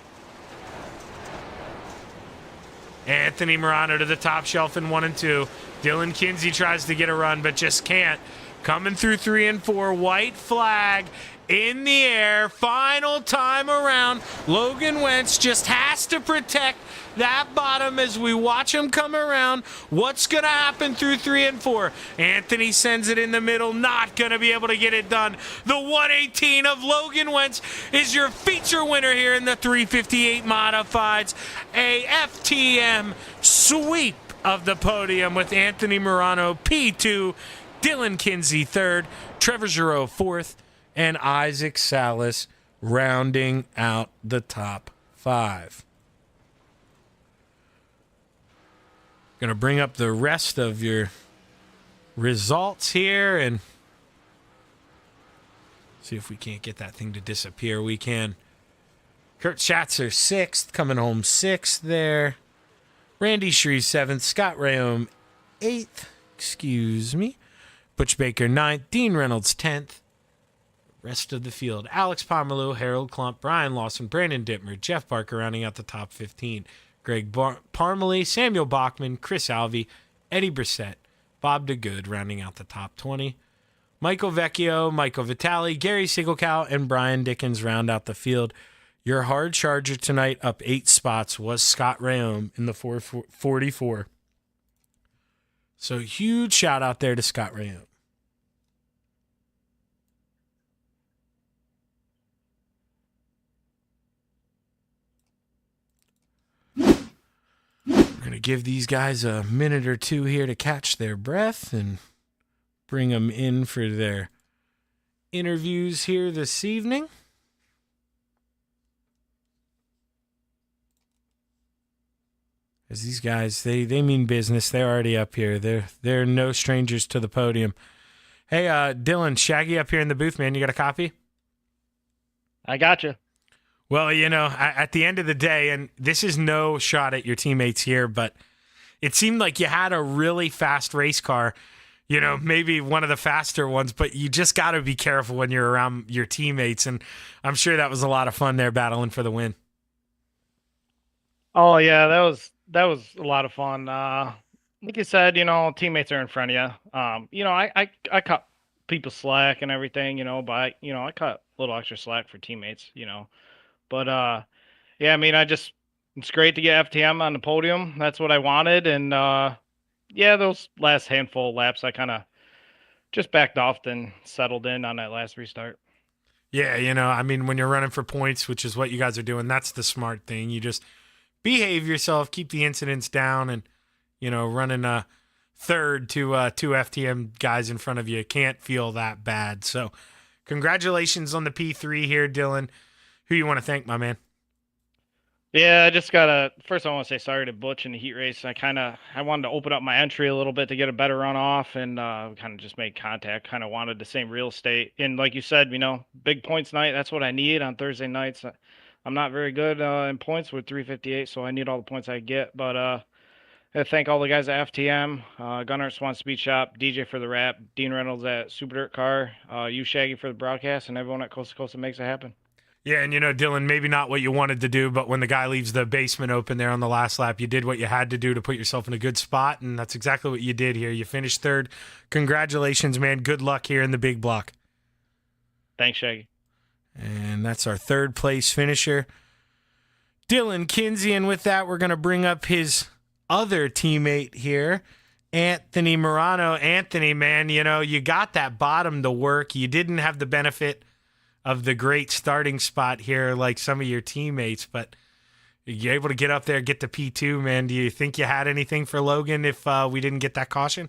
Anthony Morano to the top shelf in 1 and 2. Dylan Kinsey tries to get a run, but just can't. Coming through 3 and 4, white flag in the air, final time around. Logan Wentz just has to protect that bottom as we watch him come around. What's going to happen through 3 and 4? Anthony sends it in the middle, not going to be able to get it done. The 118 of Logan Wentz is your feature winner here in the 358 Modifieds. A FTM sweep of the podium with Anthony Morano P2, Dylan Kinsey 3rd, Trevor Giroux 4th, and Isaac Salas rounding out the top 5. Going to bring up the rest of your results here and see if we can't get that thing to disappear. We can. Kurt Schatzer 6th, coming home 6th there. Randy Shreves 7th, Scott Rayome 8th, excuse me. Butch Baker 9th, Dean Reynolds 10th. Rest of the field, Alex Pomerleau, Harold Klump, Brian Lawson, Brandon Dittmer, Jeff Barker rounding out the top 15. Greg Parmalee, Samuel Bachman, Chris Alvey, Eddie Brissett, Bob DeGood rounding out the top 20. Michael Vecchio, Michael Vitale, Gary Sigelkow, and Brian Dickens round out the field. Your hard charger tonight up 8 spots was Scott Rayome in the 444. So huge shout out there to Scott Rayome. give these guys a minute or two here to catch their breath and bring them in for their interviews here this evening. As these guys, they mean business. They're already up here. They're no strangers to the podium. Hey, Dylan, Shaggy up here in the booth, man. You got a copy? I got you. Well, at the end of the day, and this is no shot at your teammates here, but it seemed like you had a really fast race car, maybe one of the faster ones, but you just got to be careful when you're around your teammates, and I'm sure that was a lot of fun there battling for the win. Oh yeah, that was a lot of fun. Like you said, teammates are in front of you. I cut people slack and everything, but I cut a little extra slack for teammates, But yeah, I mean, it's great to get FTM on the podium. That's what I wanted, and yeah, those last handful of laps, I kind of just backed off and settled in on that last restart. Yeah, I mean, when you're running for points, which is what you guys are doing, that's the smart thing. You just behave yourself, keep the incidents down, and running a third to two FTM guys in front of you can't feel that bad. So congratulations on the P3 here, Dylan. Who you want to thank, my man? Yeah, first I want to say sorry to Butch in the heat race. I wanted to open up my entry a little bit to get a better run off, and kind of just made contact, kind of wanted the same real estate. And like you said, big points night, that's what I need on Thursday nights. I'm not very good in points with 358, so I need all the points I get. But I thank all the guys at FTM, Gunnar at Swan Speed Shop, DJ for the rap, Dean Reynolds at Super Dirt Car, you Shaggy for the broadcast, and everyone at Coast to Coast that makes it happen. Yeah, and Dylan, maybe not what you wanted to do, but when the guy leaves the basement open there on the last lap, you did what you had to do to put yourself in a good spot, and that's exactly what you did here. You finished third. Congratulations, man. Good luck here in the big block. Thanks, Shaggy. And that's our third place finisher, Dylan Kinsey. And with that, we're going to bring up his other teammate here, Anthony Morano. Anthony, man, you got that bottom to work. You didn't have the benefit of the great starting spot here like some of your teammates, but you're able to get up there, get to P2, man. Do you think you had anything for Logan if we didn't get that caution?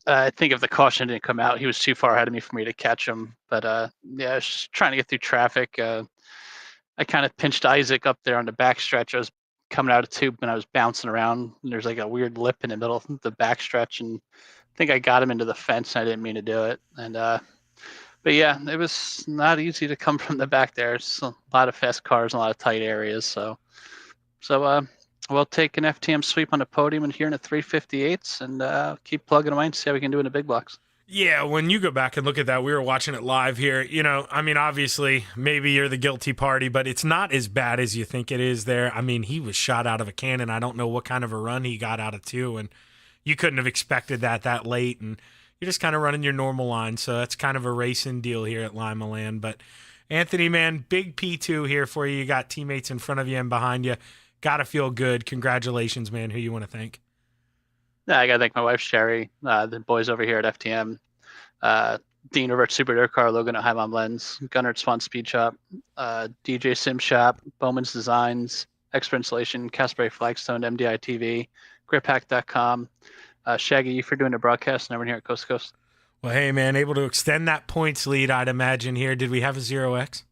I think if the caution didn't come out, he was too far ahead of me for me to catch him. But yeah, I was just trying to get through traffic. I kind of pinched Isaac up there on the backstretch. I was coming out of tube and I was bouncing around, and there's like a weird lip in the middle of the backstretch, and I think I got him into the fence, and I didn't mean to do it. And but yeah, it was not easy to come from the back there. It's a lot of fast cars and a lot of tight areas. So we'll take an FTM sweep on the podium and here in the 358s, and keep plugging away and see how we can do in the big blocks. Yeah, when you go back and look at that, we were watching it live here. I mean, obviously, maybe you're the guilty party, but it's not as bad as you think it is there. I mean, he was shot out of a cannon. I don't know what kind of a run he got out of two, and you couldn't have expected that late, and you're just kind of running your normal line, so that's kind of a racing deal here at Lima Land. But Anthony, man, big P2 here for you. You got teammates in front of you and behind you. Got to feel good. Congratulations, man. Who you want to thank? Yeah, I got to thank my wife, Sherry, the boys over here at FTM, Dean over at Super Dirt Car, Logan at High Mom Lens, Gunnar at Swan Speed Shop, DJ Sim Shop, Bowman's Designs, Expert Installation, Casper Flagstone, MDI TV, GripHack.com, Shaggy for doing the broadcast, and everyone here at Coast to Coast. Well, hey, man, able to extend that points lead, I'd imagine here. Did we have a 0X?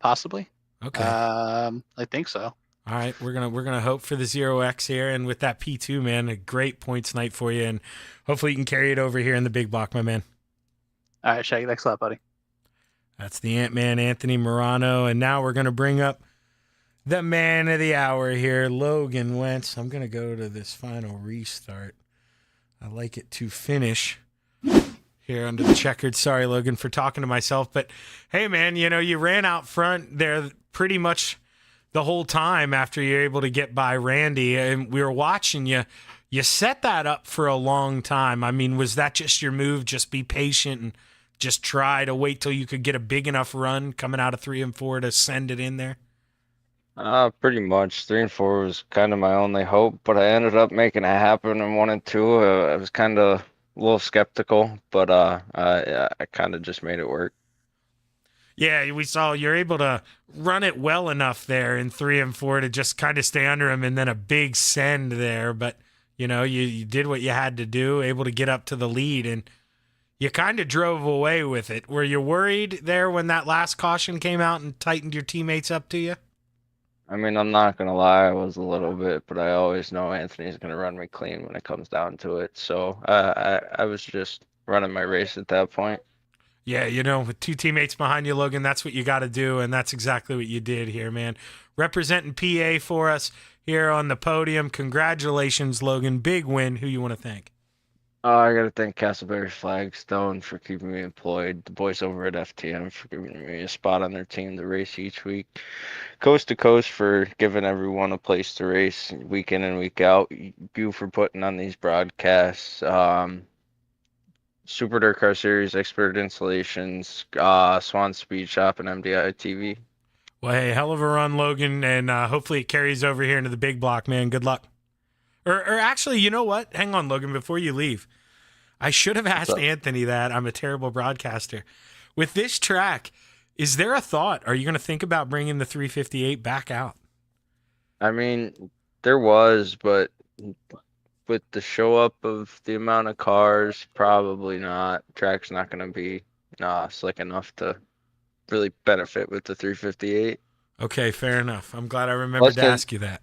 Possibly. Okay. I think so. All right, we're gonna hope for the 0X here, and with that P2, man, a great points night for you, and hopefully you can carry it over here in the big block, my man. All right, Shaggy, thanks a lot, buddy. That's the Ant-Man, Anthony Morano, and now we're gonna bring up the man of the hour here, Logan Wentz. I'm gonna go to this final restart. I like it to finish here under the checkered. Sorry, Logan, for talking to myself, but hey, man, you ran out front there pretty much the whole time after you're able to get by Randy, and we were watching you. You set that up for a long time. I mean, was that just your move? Just be patient and just try to wait till you could get a big enough run coming out of 3 and 4 to send it in there? Pretty much. 3 and 4 was kind of my only hope, but I ended up making it happen in 1 and 2. I was kind of a little skeptical, but I kind of just made it work. Yeah, we saw you're able to run it well enough there in 3 and 4 to just kind of stay under him, and then a big send there. But, you did what you had to do, able to get up to the lead, and you kind of drove away with it. Were you worried there when that last caution came out and tightened your teammates up to you? I mean, I'm not gonna lie, I was a little bit, but I always know Anthony's gonna run me clean when it comes down to it. So I was just running my race at that point. Yeah, with 2 teammates behind you, Logan, that's what you got to do, and that's exactly what you did here, man. Representing PA for us here on the podium. Congratulations, Logan. Big win. Who you want to thank? I gotta thank Castleberry Flagstone for keeping me employed, the boys over at FTM for giving me a spot on their team to race each week, Coast to Coast for giving everyone a place to race week in and week out, you for putting on these broadcasts, Super Dirt Car Series, Expert Installations, Swan Speed Shop, and MDI TV. Well, hey, hell of a run, Logan, and hopefully it carries over here into the big block, man. Good luck. Or actually, you know what? Hang on, Logan, before you leave. I should have asked Anthony that. I'm a terrible broadcaster. With this track, is there a thought? Are you going to think about bringing the 358 back out? I mean, there was, but with the show up of the amount of cars, probably not. Track's not going to be slick enough to really benefit with the 358. Okay, fair enough. I'm glad I remembered to ask you that.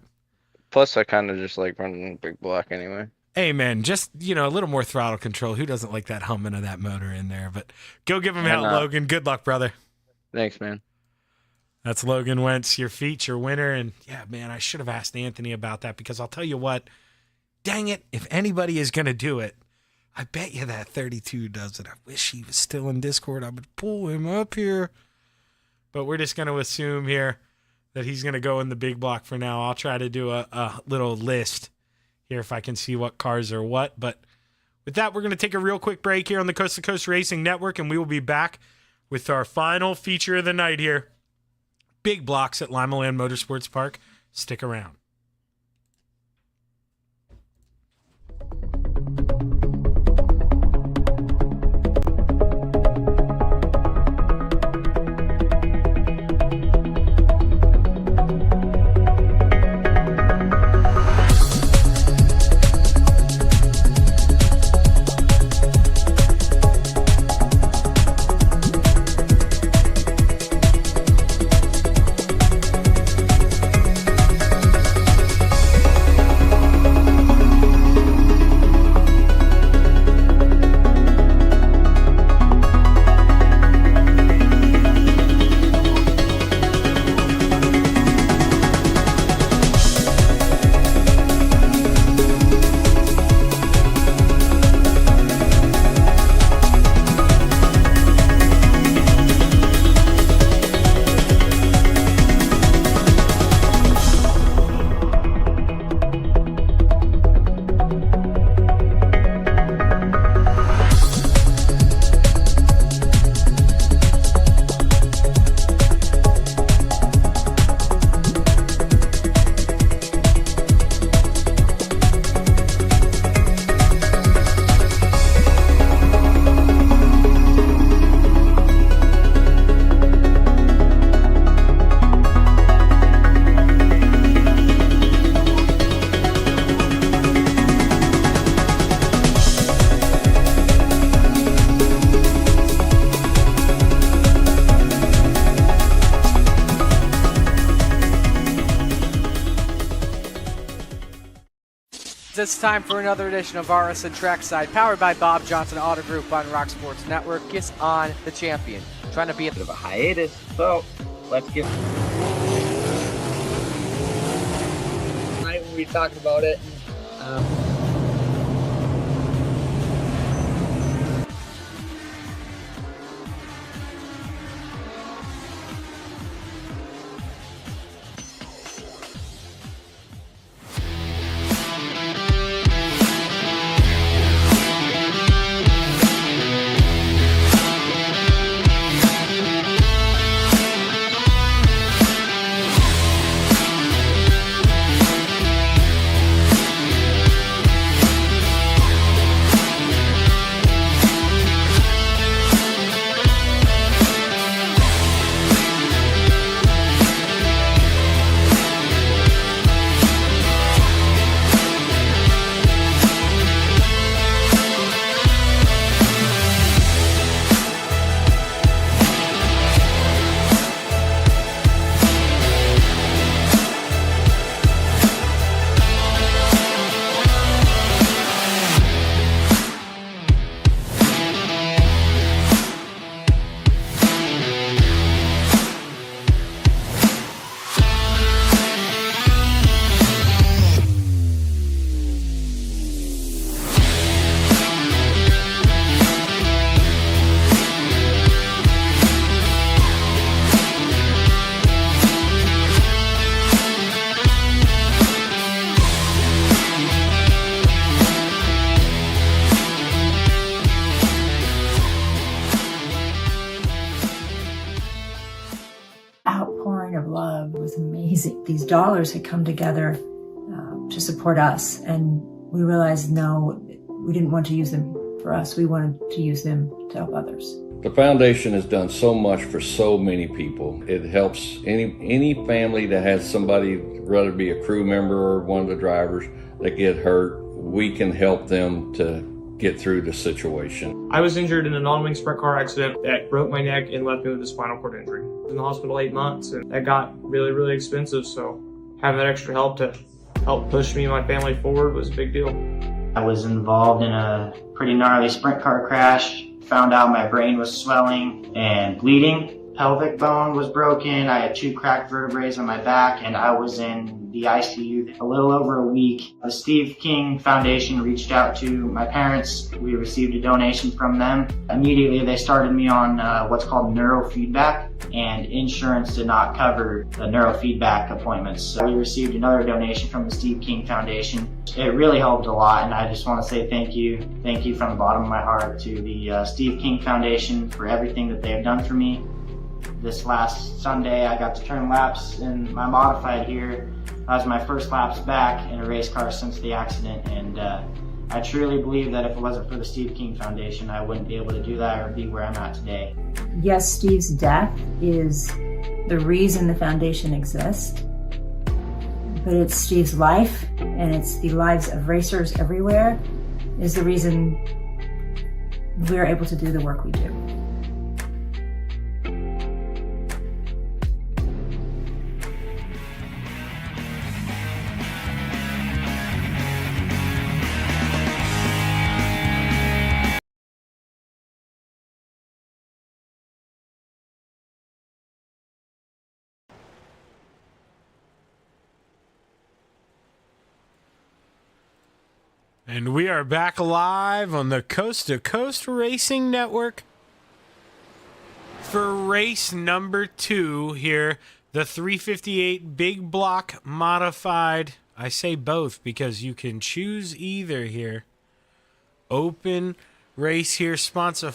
Plus, I kind of just like running big block anyway. Hey, man, just, a little more throttle control. Who doesn't like that humming of that motor in there? But go give him hell, Logan. Good luck, brother. Thanks, man. That's Logan Wentz, your feature winner. And, yeah, man, I should have asked Anthony about that because I'll tell you what, dang it, if anybody is going to do it, I bet you that 32 does it. I wish he was still in Discord. I would pull him up here. But we're just going to assume here that he's going to go in the big block for now. I'll try to do a little list here if I can see what cars are what. But with that, we're going to take a real quick break here on the Coast to Coast Racing Network, and we will be back with our final feature of the night here. Big blocks at Lima Land Motorsports Park. Stick around. It's time for another edition of RSN Trackside, powered by Bob Johnson Auto Group on Rock Sports Network. Gets on the champion, trying to be a bit of a hiatus. So let's get. Tonight we'll be talking about it. these dollars had come together to support us. And we realized, no, we didn't want to use them for us. We wanted to use them to help others. The foundation has done so much for so many people. It helps any family that has somebody, whether it be a crew member or one of the drivers, that get hurt. We can help them to get through the situation. I was injured in a non-wing sprint car accident that broke my neck and left me with a spinal cord injury. I was in the hospital 8 months, and that got really, really expensive. So having that extra help to help push me and my family forward was a big deal. I was involved in a pretty gnarly sprint car crash. Found out my brain was swelling and bleeding. Pelvic bone was broken. I had 2 cracked vertebrae on my back, and I was in the ICU a little over a week. The Steve King Foundation reached out to my parents. We received a donation from them. Immediately, they started me on what's called neurofeedback, and insurance did not cover the neurofeedback appointments. So we received another donation from the Steve King Foundation. It really helped a lot, and I just want to say thank you. Thank you from the bottom of my heart to the Steve King Foundation for everything that they have done for me. This last Sunday, I got to turn laps in my modified here. That was my first laps back in a race car since the accident, and I truly believe that if it wasn't for the Steve King Foundation, I wouldn't be able to do that or be where I'm at today. Yes, Steve's death is the reason the foundation exists, but it's Steve's life, and it's the lives of racers everywhere, is the reason we're able to do the work we do. And we are back live on the Coast to Coast Racing Network for race number 2 here. The 358 Big Block Modified. I say both because you can choose either here. Open race here, sponsored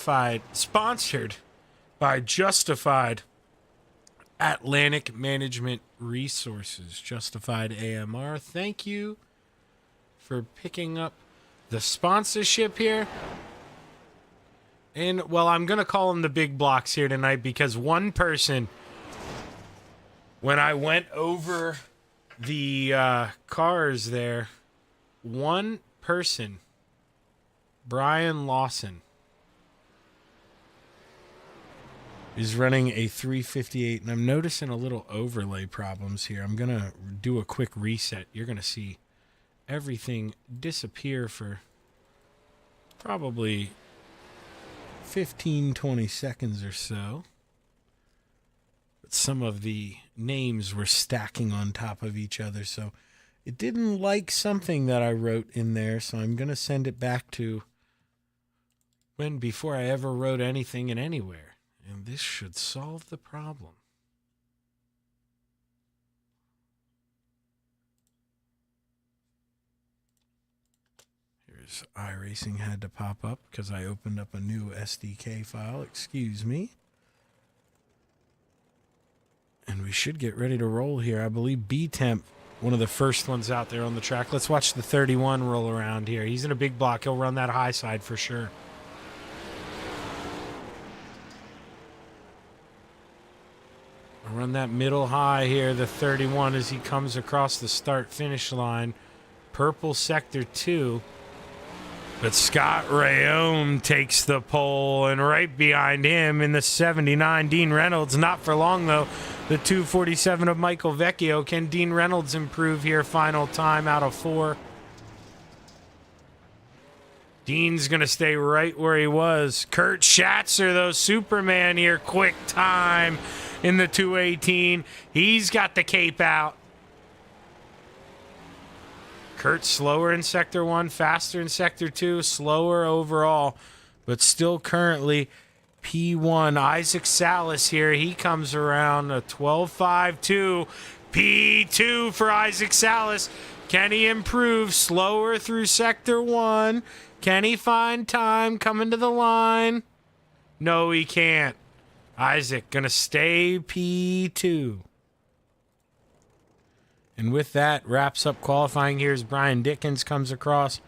by Justified Atlantic Management Resources. Justified AMR. Thank you for picking up the sponsorship here. And, well, I'm going to call them the big blocks here tonight because one person, when I went over the cars there, one person, Brian Lawson, is running a 358, and I'm noticing a little overlay problems here. I'm going to do a quick reset. You're going to see everything disappear for probably 15-20 seconds or so. But some of the names were stacking on top of each other, so it didn't like something that I wrote in there, so I'm going to send it back to when before I ever wrote anything in anywhere. And this should solve the problem. iRacing had to pop up because I opened up a new SDK file. Excuse me. And we should get ready to roll here. I believe B-Temp, one of the first ones out there on the track. Let's watch the 31 roll around here. He's in a big block. He'll run that high side for sure. I'll run that middle high here, the 31, as he comes across the start-finish line. Purple sector 2. But Scott Rayome takes the pole, and right behind him in the 79, Dean Reynolds. Not for long, though. The 247 of Michael Vecchio. Can Dean Reynolds improve here? Final time out of 4. Dean's going to stay right where he was. Kurt Schatzer, though, Superman here. Quick time in the 218. He's got the cape out. Kurt slower in Sector 1, faster in Sector 2, slower overall, but still currently P1. Isaac Salas here, he comes around a 12.52. P2 for Isaac Salas. Can he improve? Slower through Sector 1. Can he find time coming to the line? No, he can't. Isaac gonna stay P2. And with that, wraps up qualifying here as Brian Dickens comes across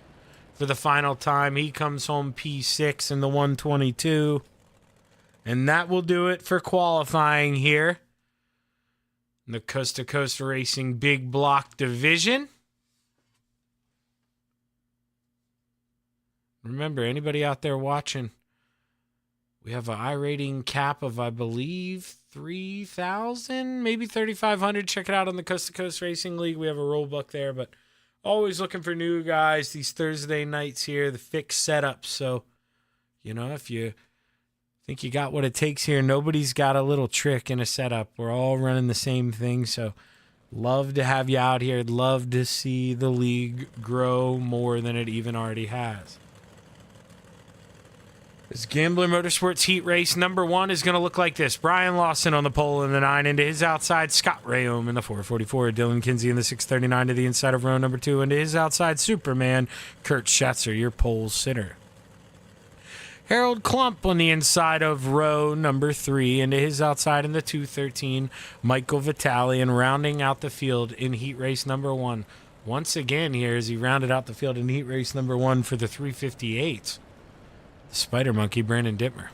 for the final time. He comes home P6 in the 122. And that will do it for qualifying here in the Coast to Coast Racing Big Block Division. Remember, anybody out there watching, we have an iRating cap of, I believe, 3,000, maybe 3,500. Check it out on the Coast to Coast Racing League. We have a rule book there, but always looking for new guys these Thursday nights here, the fixed setups. So, you know, if you think you got what it takes here, nobody's got a little trick in a setup. We're all running the same thing. So, love to have you out here. Love to see the league grow more than it even already has. This Gambler Motorsports Heat Race number 1 is going to look like this. Brian Lawson on the pole in the 9, into his outside. Scott Rayom in the 444. Dylan Kinsey in the 639 to the inside of row number 2. Into his outside, Superman Kurt Schatzer, your pole sitter. Harold Klump on the inside of row number 3. Into his outside in the 213, Michael Vitale. And rounding out the field in Heat Race number 1. Once again here as he rounded out the field in Heat Race number 1 for the 358. Spider Monkey, Brandon Dittmer.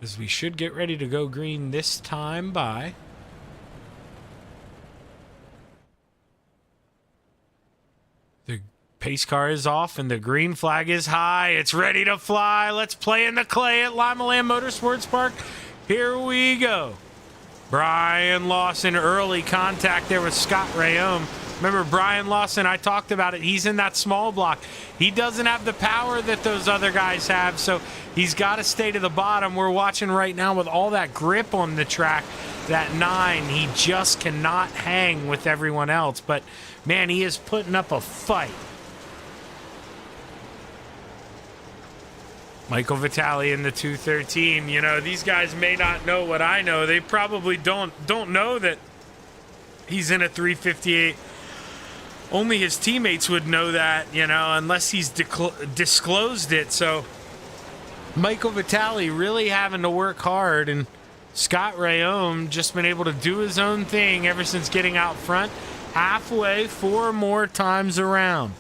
As we should get ready to go green this time by the pace car is off and the green flag is high. It's ready to fly. Let's play in the clay at Lima Land Motorsports Park. Here we go. Brian Lawson, early contact there with Scott Rayom. Remember, Brian Lawson, I talked about it. He's in that small block. He doesn't have the power that those other guys have, so he's got to stay to the bottom. We're watching right now with all that grip on the track, that 9. He just cannot hang with everyone else. But, man, he is putting up a fight. Michael Vitale in the 213. You know, these guys may not know what I know. They probably don't know that he's in a 358. Only his teammates would know that, you know, unless he's disclosed it. So Michael Vitale really having to work hard, and Scott Rayom just been able to do his own thing ever since getting out front. Halfway, 4 more times around.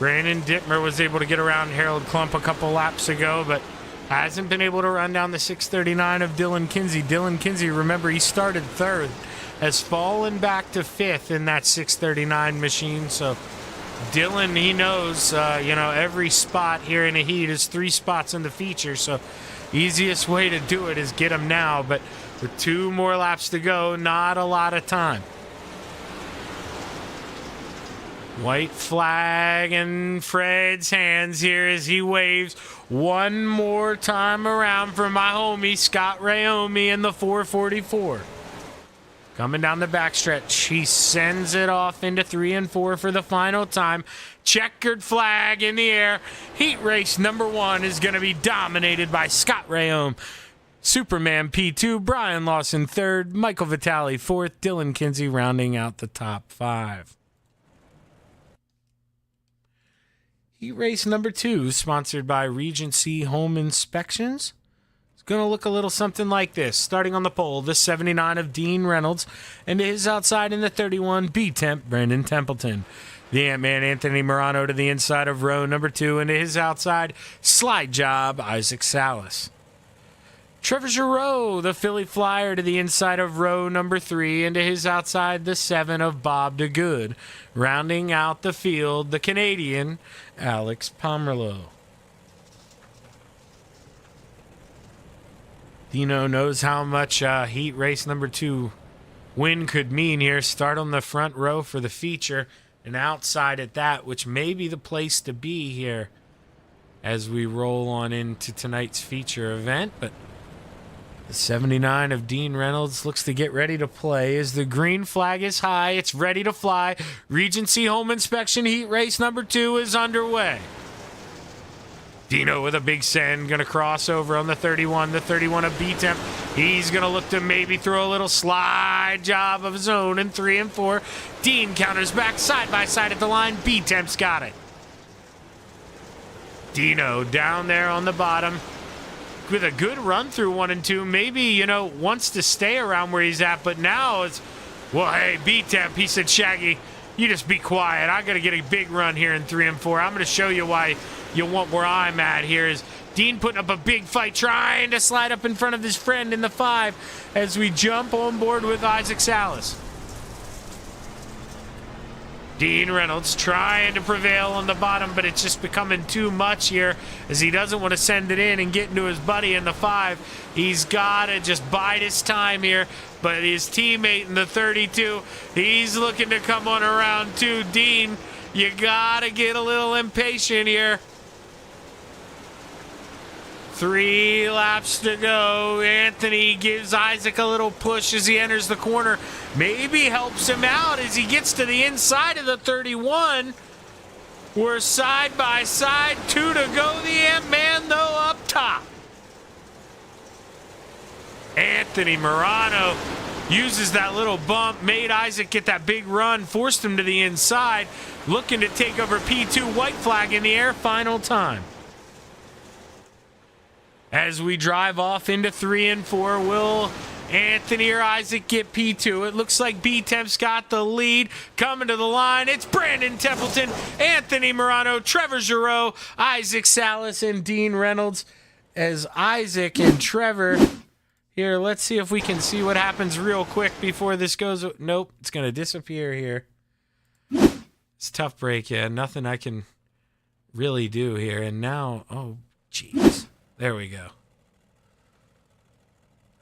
Brandon Dittmer was able to get around Harold Klump a couple laps ago, but hasn't been able to run down the 639 of Dylan Kinsey. Dylan Kinsey, remember, he started 3rd. Has fallen back to 5th in that 639 machine. So Dylan, he knows, you know, every spot here in a heat is 3 spots in the feature. So easiest way to do it is get him now. But with 2 more laps to go, not a lot of time. White flag in Fred's hands here as he waves one more time around for my homie Scott Rayom in the 444. Coming down the backstretch, he sends it off into 3 and 4 for the final time. Checkered flag in the air. Heat race number 1 is going to be dominated by Scott Rayom. Superman P2, Brian Lawson 3rd, Michael Vitale 4th, Dylan Kinsey rounding out the top 5. Heat race number 2, sponsored by Regency Home Inspections. Going to look a little something like this. Starting on the pole, the 79 of Dean Reynolds, and to his outside in the 31, B-Temp, Brandon Templeton. The Ant-Man, Anthony Morano, to the inside of row number 2, and to his outside, slide job, Isaac Salas. Trevor Giroux, the Philly Flyer, to the inside of row number 3, and to his outside, the 7 of Bob DeGood. Rounding out the field, the Canadian, Alex Pomerleau. Dino knows how much heat race number 2 win could mean here. Start on the front row for the feature and outside at that, which may be the place to be here as we roll on into tonight's feature event. But the 79 of Dean Reynolds looks to get ready to play as the green flag is high. It's ready to fly. Regency Home Inspection heat race number 2 is underway. Dino with a big send, going to cross over on the 31 of B-Temp. He's going to look to maybe throw a little slide job of his own in 3 and 4. Dean counters back side by side at the line. B-Temp's got it. Dino down there on the bottom. with a good run through 1 and 2. Maybe, you know, wants to stay around where he's at, but now it's, well, hey, B-Temp, he said, Shaggy, you just be quiet. I got to get a big run here in 3 and 4. I'm going to show you why you want where I'm at here. Is Dean putting up a big fight, trying to slide up in front of his friend in the 5 as we jump on board with Isaac Salas. Dean Reynolds trying to prevail on the bottom, but it's just becoming too much here as he doesn't want to send it in and get into his buddy in the 5. He's got to just bide his time here, but his teammate in the 32, he's looking to come on around too. Dean, you got to get a little impatient here. 3 laps to go. Anthony gives Isaac a little push as he enters the corner. Maybe helps him out as he gets to the inside of the 31. We're side by side. 2 to go. The Ant-Man, though, up top. Anthony Morano uses that little bump, made Isaac get that big run, forced him to the inside. Looking to take over P2. White flag in the air. Final time. As we drive off into 3 and 4, will Anthony or Isaac get P2? It looks like B-Temp's got the lead. Coming to the line, it's Brandon Templeton, Anthony Morano, Trevor Giroux, Isaac Salas, and Dean Reynolds. As Isaac and Trevor, here, let's see if we can see what happens real quick before this goes. Nope, it's going to disappear here. It's a tough break, yeah. Nothing I can really do here. And now, oh, jeez. There we go.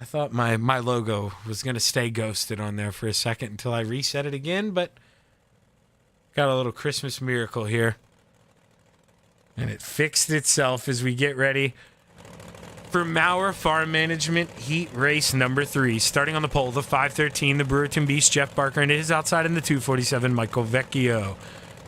I thought my logo was going to stay ghosted on there for a second until I reset it again, but got a little Christmas miracle here. And it fixed itself as we get ready for Maurer Farm Management Heat Race number 3. Starting on the pole, the 513, the Brewerton Beast, Jeff Barker, and his outside in the 247, Michael Vecchio.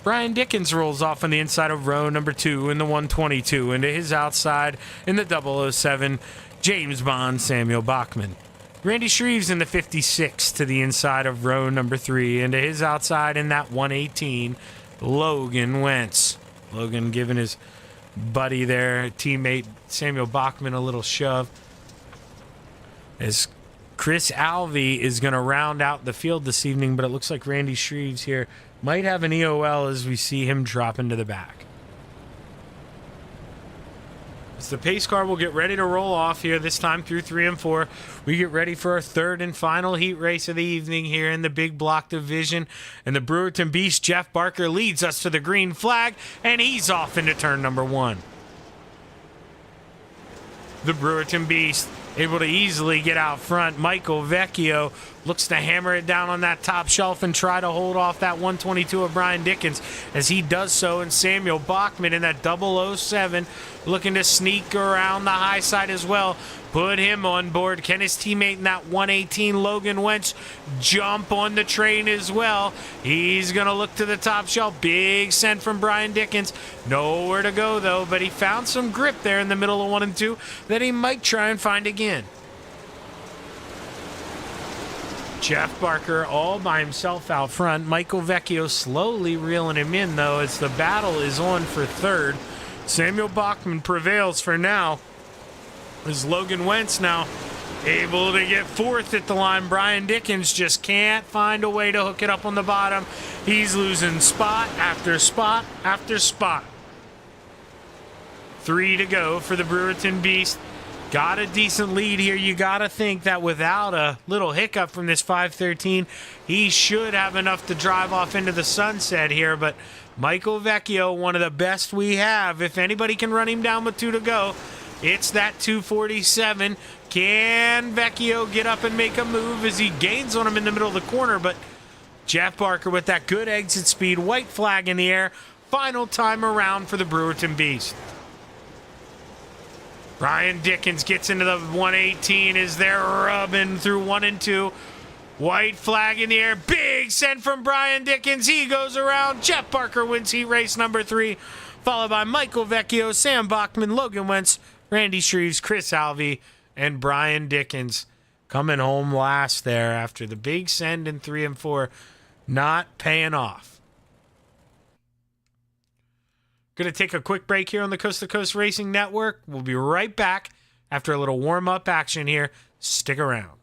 Brian Dickens rolls off on the inside of row number 2 in the 122. Into his outside in the 007, James Bond, Samuel Bachman. Randy Shreves in the 56 to the inside of row number 3. Into his outside in that 118, Logan Wentz. Logan giving his buddy there, teammate Samuel Bachman, a little shove. As Chris Alvey is going to round out the field this evening, but it looks like Randy Shreves here might have an EOL as we see him drop into the back. As the pace car will get ready to roll off here, this time through 3 and 4. We get ready for our 3rd and final heat race of the evening here in the big block division. And the Brewerton Beast, Jeff Barker, leads us to the green flag, and he's off into turn number 1. The Brewerton Beast able to easily get out front. Michael Vecchio looks to hammer it down on that top shelf and try to hold off that 122 of Brian Dickens as he does so. And Samuel Bachman in that 007 looking to sneak around the high side as well. Put him on board. Can his teammate in that 118, Logan Wentz, jump on the train as well? He's going to look to the top shelf. Big send from Brian Dickens. Nowhere to go, though, but he found some grip there in the middle of 1 and 2 that he might try and find again. Jeff Barker all by himself out front. Michael Vecchio slowly reeling him in, though, as the battle is on for 3rd. Samuel Bachman prevails for now. Is Logan Wentz now able to get 4th at the line. Brian Dickens just can't find a way to hook it up on the bottom. He's losing spot after spot after spot. 3 to go for the Brewerton Beast. Got a decent lead here. You got to think that without a little hiccup from this 513, he should have enough to drive off into the sunset here. But Michael Vecchio, one of the best we have. If anybody can run him down with 2 to go, it's that 247. Can Vecchio get up and make a move as he gains on him in the middle of the corner? But Jeff Barker with that good exit speed. White flag in the air. Final time around for the Brewerton Beast. Brian Dickens gets into the 118 as they're rubbing through 1 and 2. White flag in the air. Big send from Brian Dickens. He goes around. Jeff Barker wins heat race number 3, followed by Michael Vecchio, Sam Bachman, Logan Wentz, Randy Shreves, Chris Alvey, and Brian Dickens coming home last there after the big send in 3 and 4, not paying off. Going to take a quick break here on the Coast to Coast Racing Network. We'll be right back after a little warm-up action here. Stick around.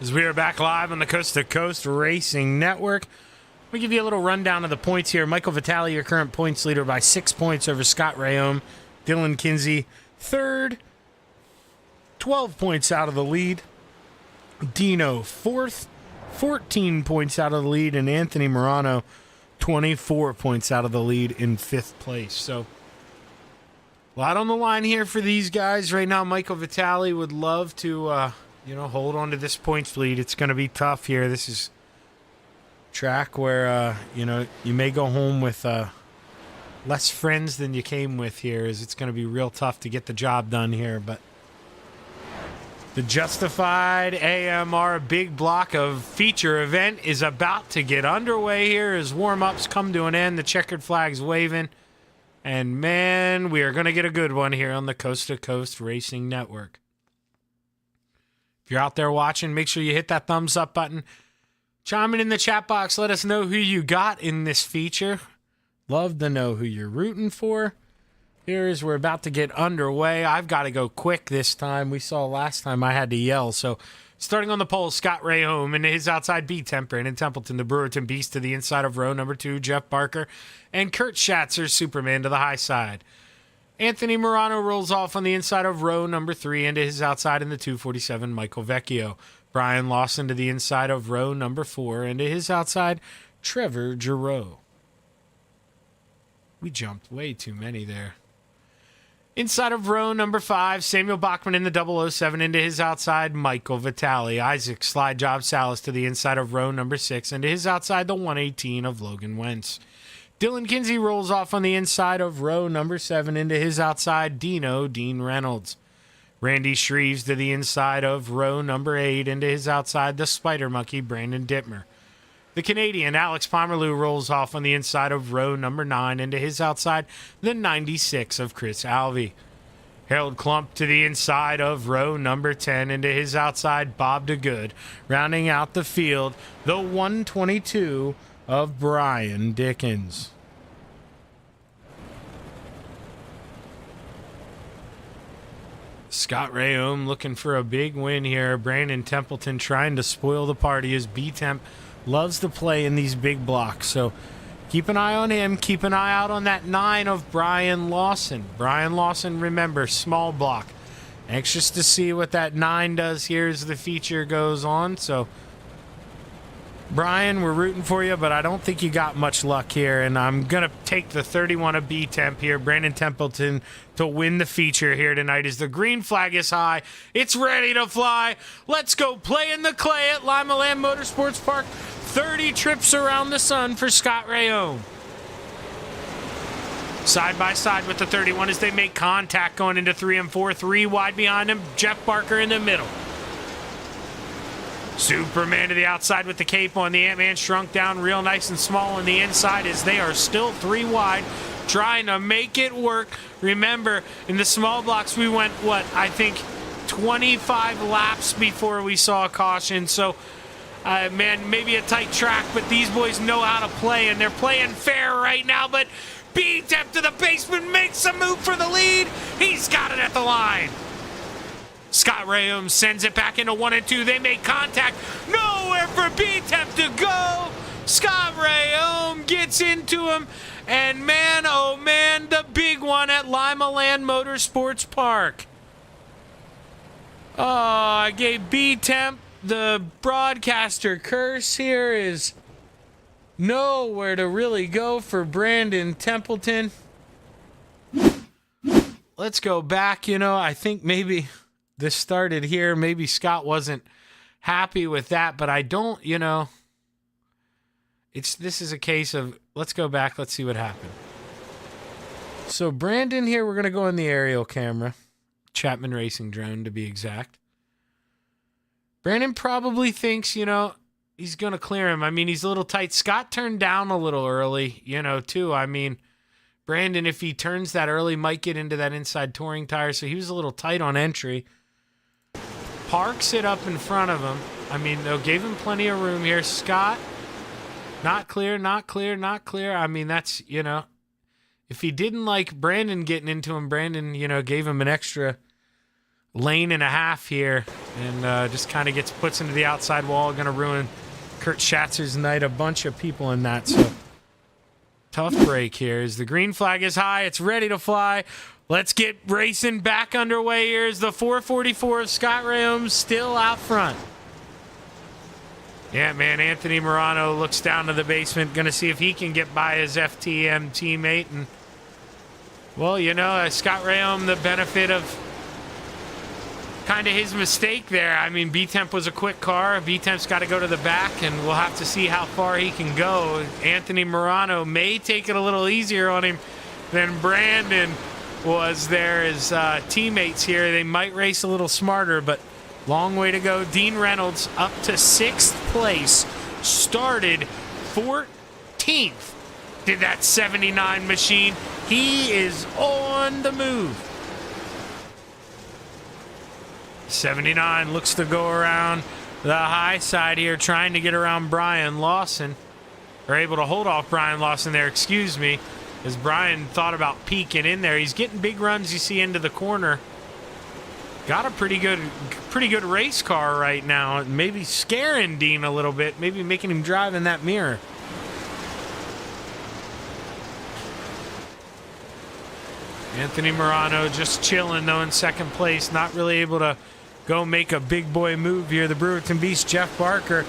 As we are back live on the Coast to Coast Racing Network, we give you a little rundown of the points here. Michael Vitale, your current points leader, by 6 points over Scott Rayome. Dylan Kinsey, third, 12 points out of the lead. Dino, fourth, 14 points out of the lead. And Anthony Morano, 24 points out of the lead in fifth place. So, a lot on the line here for these guys. Right now, Michael Vitale would love to... hold on to this points lead. It's going to be tough here. This is track where, you may go home with less friends than you came with here. It's going to be real tough to get the job done here. But the Justified AMR Big Block of Feature event is about to get underway here as warm-ups come to an end. The checkered flag's waving. And, man, we are going to get a good one here on the Coast to Coast Racing Network. If you're out there watching, make sure you hit that thumbs up button. Chime in the chat box. Let us know who you got in this feature. Love to know who you're rooting for. Here is we're about to get underway. I've got to go quick this time. We saw last time I had to yell. So starting on the pole, Scott Rayome into his outside B-Temp, Brandon Templeton, the Brewerton Beast to the inside of row number 2, Jeff Barker, and Kurt Schatzer, Superman, to the high side. Anthony Morano rolls off on the inside of row number 3 into his outside in the 247, Michael Vecchio. Brian Lawson to the inside of row number 4 into his outside, Trevor Giroux. We jumped way too many there. Inside of row number 5, Samuel Bachman in the 007 into his outside, Michael Vitale. Isaac Slide Job Salas to the inside of row number 6 into his outside, the 118 of Logan Wentz. Dylan Kinsey rolls off on the inside of row number 7 into his outside, Dean Reynolds. Randy Shreves to the inside of row number 8 into his outside, the Spider Monkey, Brandon Dittmer. The Canadian, Alex Pomerleau, rolls off on the inside of row number 9 into his outside, the 96 of Chris Alvey. Harold Klump to the inside of row number 10 into his outside, Bob DeGood. Rounding out the field, the 122 of Brian Dickens. Scott Rayome looking for a big win here. Brandon Templeton trying to spoil the party as B-Temp loves to play in these big blocks. So keep an eye on him. Keep an eye out on that 9 of Brian Lawson. Brian Lawson, remember, small block. Anxious to see what that 9 does here as the feature goes on. So Brian, we're rooting for you, but I don't think you got much luck here, and I'm going to take the 31 of B-Temp here, Brandon Templeton, to win the feature here tonight as the green flag is high. It's ready to fly. Let's go play in the clay at Lima Land Motorsports Park. 30 trips around the sun for Scott Rayome. Side by side with the 31 as they make contact going into 3 and 4. 3 wide behind him, Jeff Barker in the middle. Superman to the outside with the cape on. The Ant-Man shrunk down real nice and small on the inside as they are still 3 wide, trying to make it work. Remember, in the small blocks, we went, I think 25 laps before we saw a caution. So, man, maybe a tight track, but these boys know how to play, and they're playing fair right now. But B-Temp to the basement makes a move for the lead. He's got it at the line. Scott Rayome sends it back into 1 and 2. They make contact. Nowhere for B-Temp to go. Scott Rayome gets into him. And man, oh man, the big one at Lima Land Motorsports Park. Oh, I gave B-Temp the broadcaster curse. Here is nowhere to really go for Brandon Templeton. Let's go back. I think maybe this started here. Maybe Scott wasn't happy with that, but I don't, this is a case of, let's go back, let's see what happened. So Brandon here, we're going to go in the aerial camera, Chapman Racing drone to be exact. Brandon probably thinks, he's going to clear him. I mean, he's a little tight. Scott turned down a little early, too. I mean, Brandon, if he turns that early, might get into that inside touring tire, so he was a little tight on entry. Parks it up in front of him. I mean, they gave him plenty of room here. Scott, not clear, not clear, not clear. I mean, that's, if he didn't like Brandon getting into him, Brandon, gave him an extra lane and a half here and just kind of puts into the outside wall. Going to ruin Kurt Schatzer's night. A bunch of people in that, so tough break here as the green flag is high. It's ready to fly. Let's get racing back underway. Here's the 444 of Scott Rayome still out front. Yeah, man, Anthony Morano looks down to the basement, going to see if he can get by his FTM teammate. And, well, Scott Rayome, the benefit of kind of his mistake there. I mean, B-Temp was a quick car. B-Temp's got to go to the back, and we'll have to see how far he can go. Anthony Morano may take it a little easier on him than Brandon was there as teammates here. They might race a little smarter, but long way to go. Dean Reynolds up to 6th place. Started 14th. Did that 79 machine. He is on the move. 79 looks to go around the high side here, trying to get around Brian Lawson. They're able to hold off Brian Lawson there, excuse me, as Brian thought about peeking in there. He's getting big runs, you see, into the corner. Got a pretty good race car right now. Maybe scaring Dean a little bit, maybe making him drive in that mirror. Anthony Morano just chilling, though, in 2nd place. Not really able to go make a big boy move here. The Brewerton Beast, Jeff Barker,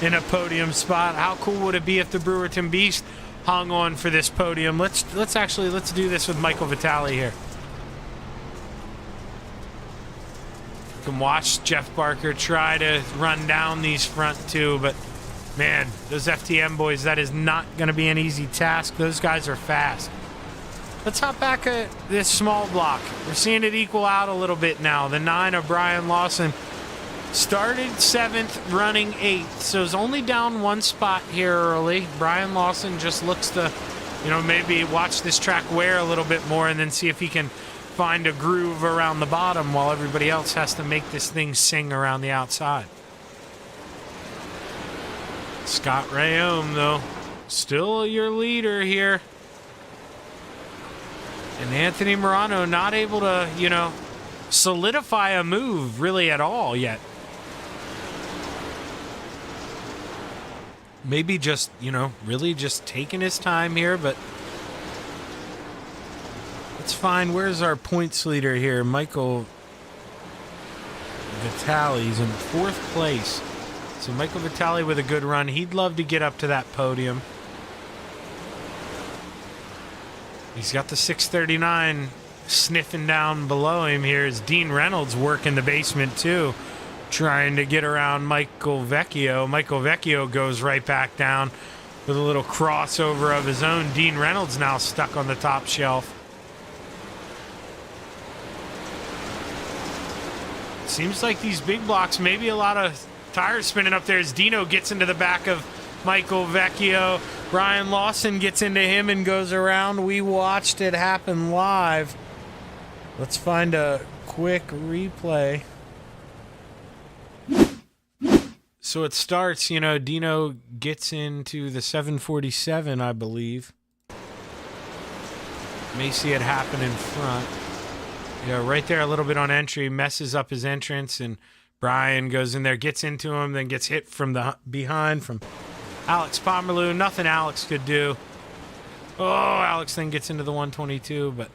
in a podium spot. How cool would it be if the Brewerton Beast hung on for this podium? Let's do this with Michael Vitale here. You can watch Jeff Barker try to run down these front 2, but man, those FTM boys, that is not going to be an easy task. Those guys are fast. Let's hop back at this small block. We're seeing it equal out a little bit now. The 9 of Brian Lawson started 7th, running 8th, so is only down 1 spot here early. Brian Lawson just looks to, maybe watch this track wear a little bit more and then see if he can find a groove around the bottom while everybody else has to make this thing sing around the outside. Scott Rayome, though, still your leader here. And Anthony Morano not able to, solidify a move really at all yet. Maybe just, really just taking his time here, but let's find, where's our points leader here? Michael Vitale, he's in 4th place. So Michael Vitale with a good run. He'd love to get up to that podium. He's got the 639 sniffing down below him here as Dean Reynolds working the basement too, trying to get around Michael Vecchio. Michael Vecchio goes right back down with a little crossover of his own. Dean Reynolds now stuck on the top shelf. Seems like these big blocks, maybe a lot of tires spinning up there as Dino gets into the back of Michael Vecchio. Brian Lawson gets into him and goes around. We watched it happen live. Let's find a quick replay. So it starts, you know, Dino gets into the 747, I believe. May see it happen in front. Yeah, right there a little bit on entry, messes up his entrance, and Brian goes in there, gets into him, then gets hit from the behind from Alex Pomerleau. Nothing Alex could do. Oh, Alex then gets into the 122, but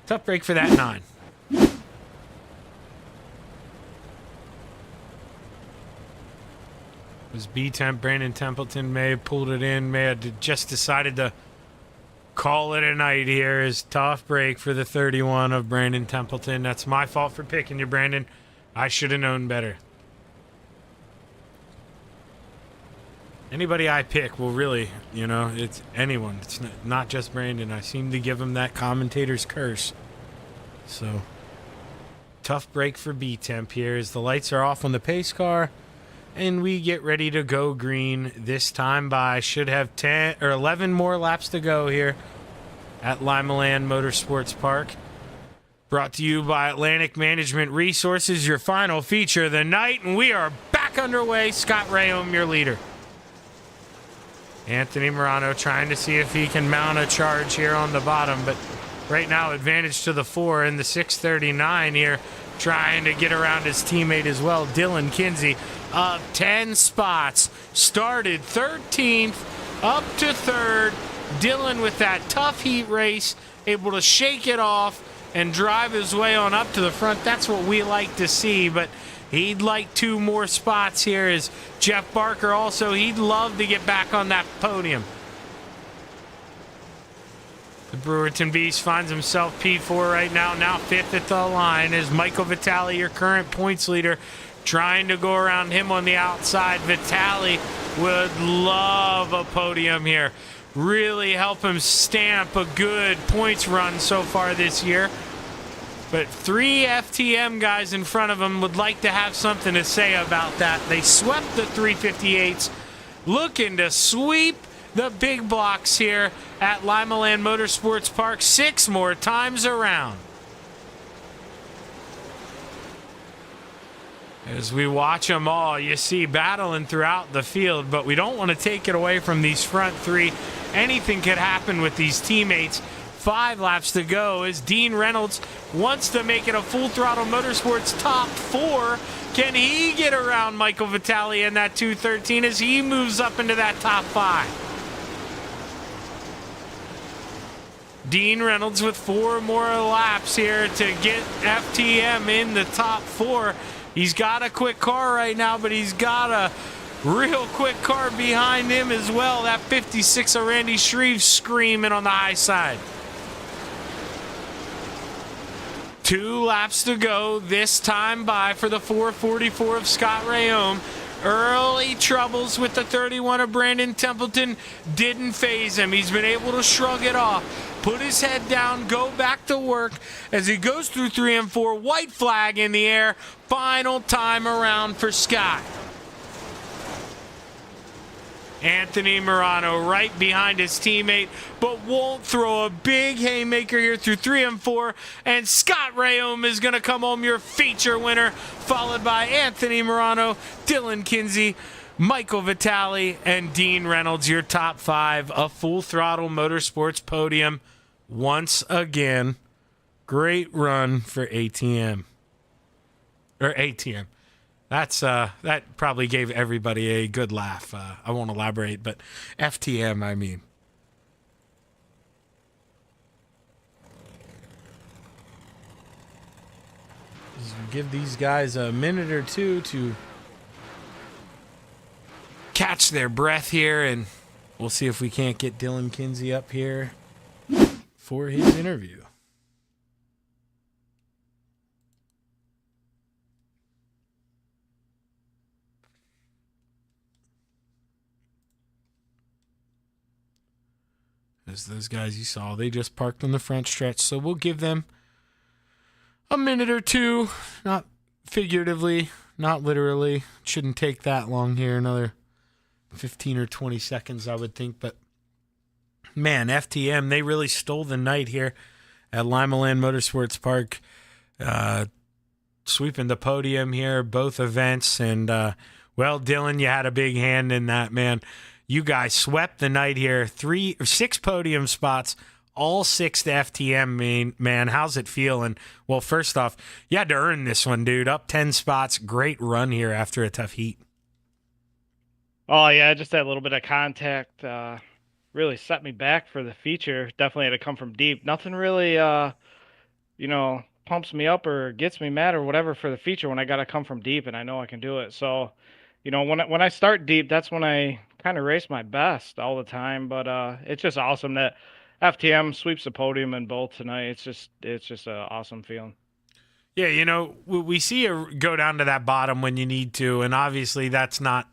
tough break for that 9. It was B-Temp. Brandon Templeton may have pulled it in, may have just decided to call it a night here. Is tough break for the 31 of Brandon Templeton. That's my fault for picking you, Brandon. I should have known better. Anybody I pick will really, you know, it's anyone. It's not just Brandon. I seem to give him that commentator's curse. So, tough break for B-Temp here as the lights are off on the pace car. And we get ready to go green this time by should have 10 or 11 more laps to go here at Lima Land Motorsports Park. Brought to you by Atlantic Management Resources, your final feature of the night, and we are back underway. Scott Rayom, your leader. Anthony Morano trying to see if he can mount a charge here on the bottom, but right now advantage to the 4 and the 639 here, trying to get around his teammate as well, Dylan Kinsey. Up 10 spots, started 13th, up to 3rd. Dylan with that tough heat race, able to shake it off and drive his way on up to the front. That's what we like to see, but he'd like 2 more spots here as Jeff Barker also, he'd love to get back on that podium. The Brewerton Beast finds himself P4 right now 5th at the line as Michael Vitale, your current points leader, trying to go around him on the outside. Vitale would love a podium here. Really help him stamp a good points run so far this year. But 3 FTM guys in front of him would like to have something to say about that. They swept the 358s, looking to sweep the big blocks here at Lima Land Motorsports Park 6 more times around. As we watch them all, you see battling throughout the field, but we don't want to take it away from these front 3. Anything could happen with these teammates. 5 laps to go as Dean Reynolds wants to make it a Full Throttle Motorsports top 4. Can he get around Michael Vitale in that 213 as he moves up into that top 5? Dean Reynolds with 4 more laps here to get FTM in the top 4. He's got a quick car right now, but he's got a real quick car behind him as well. That 56 of Randy Shreve screaming on the high side. 2 laps to go this time by for the 444 of Scott Rayom. Early troubles with the 31 of Brandon Templeton didn't faze him. He's been able to shrug it off, put his head down, go back to work as he goes through 3 and 4. White flag in the air. Final time around for Scott. Anthony Morano right behind his teammate, but won't throw a big haymaker here through 3 and 4. And Scott Rayom is going to come home your feature winner, followed by Anthony Morano, Dylan Kinsey, Michael Vitale, and Dean Reynolds, your top 5 of Full Throttle Motorsports podium once again. Great run for ATM. Or ATM. That probably gave everybody a good laugh. I won't elaborate, but FTM, I mean. Just give these guys a minute or two to catch their breath here, and we'll see if we can't get Dylan Kinsey up here for his interview. As those guys you saw, they just parked on the front stretch, so we'll give them a minute or two, not figuratively, not literally. Shouldn't take that long here, another 15 or 20 seconds, I would think. But, man, FTM, they really stole the night here at Lima Land Motorsports Park, sweeping the podium here, both events. And, well, Dylan, you had a big hand in that, man. You guys swept the night here, 6 podium spots, all 6 to FTM. Man, how's it feel? And, well, first off, you had to earn this one, dude. Up 10 spots, great run here after a tough heat. Oh, yeah, just that little bit of contact really set me back for the feature. Definitely had to come from deep. Nothing really, pumps me up or gets me mad or whatever for the feature when I got to come from deep and I know I can do it. So, when I start deep, that's when I kind of race my best all the time. But it's just awesome that FTM sweeps the podium in both tonight. It's just an awesome feeling. Yeah, we see you go down to that bottom when you need to, and obviously that's not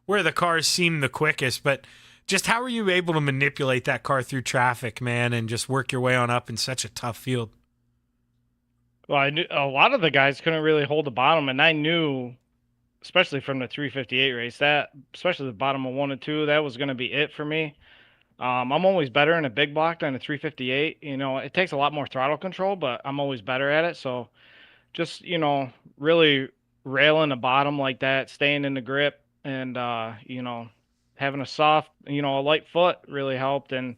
where the cars seem the quickest, but just how are you able to manipulate that car through traffic, man, and just work your way on up in such a tough field? Well, I knew a lot of the guys couldn't really hold the bottom, and I knew, especially from the 358 race, that especially the bottom of 1 and 2, that was going to be it for me. I'm always better in a big block than a 358. It takes a lot more throttle control, but I'm always better at it. So just, really railing the bottom like that, staying in the grip, and, having a soft, a light foot really helped. And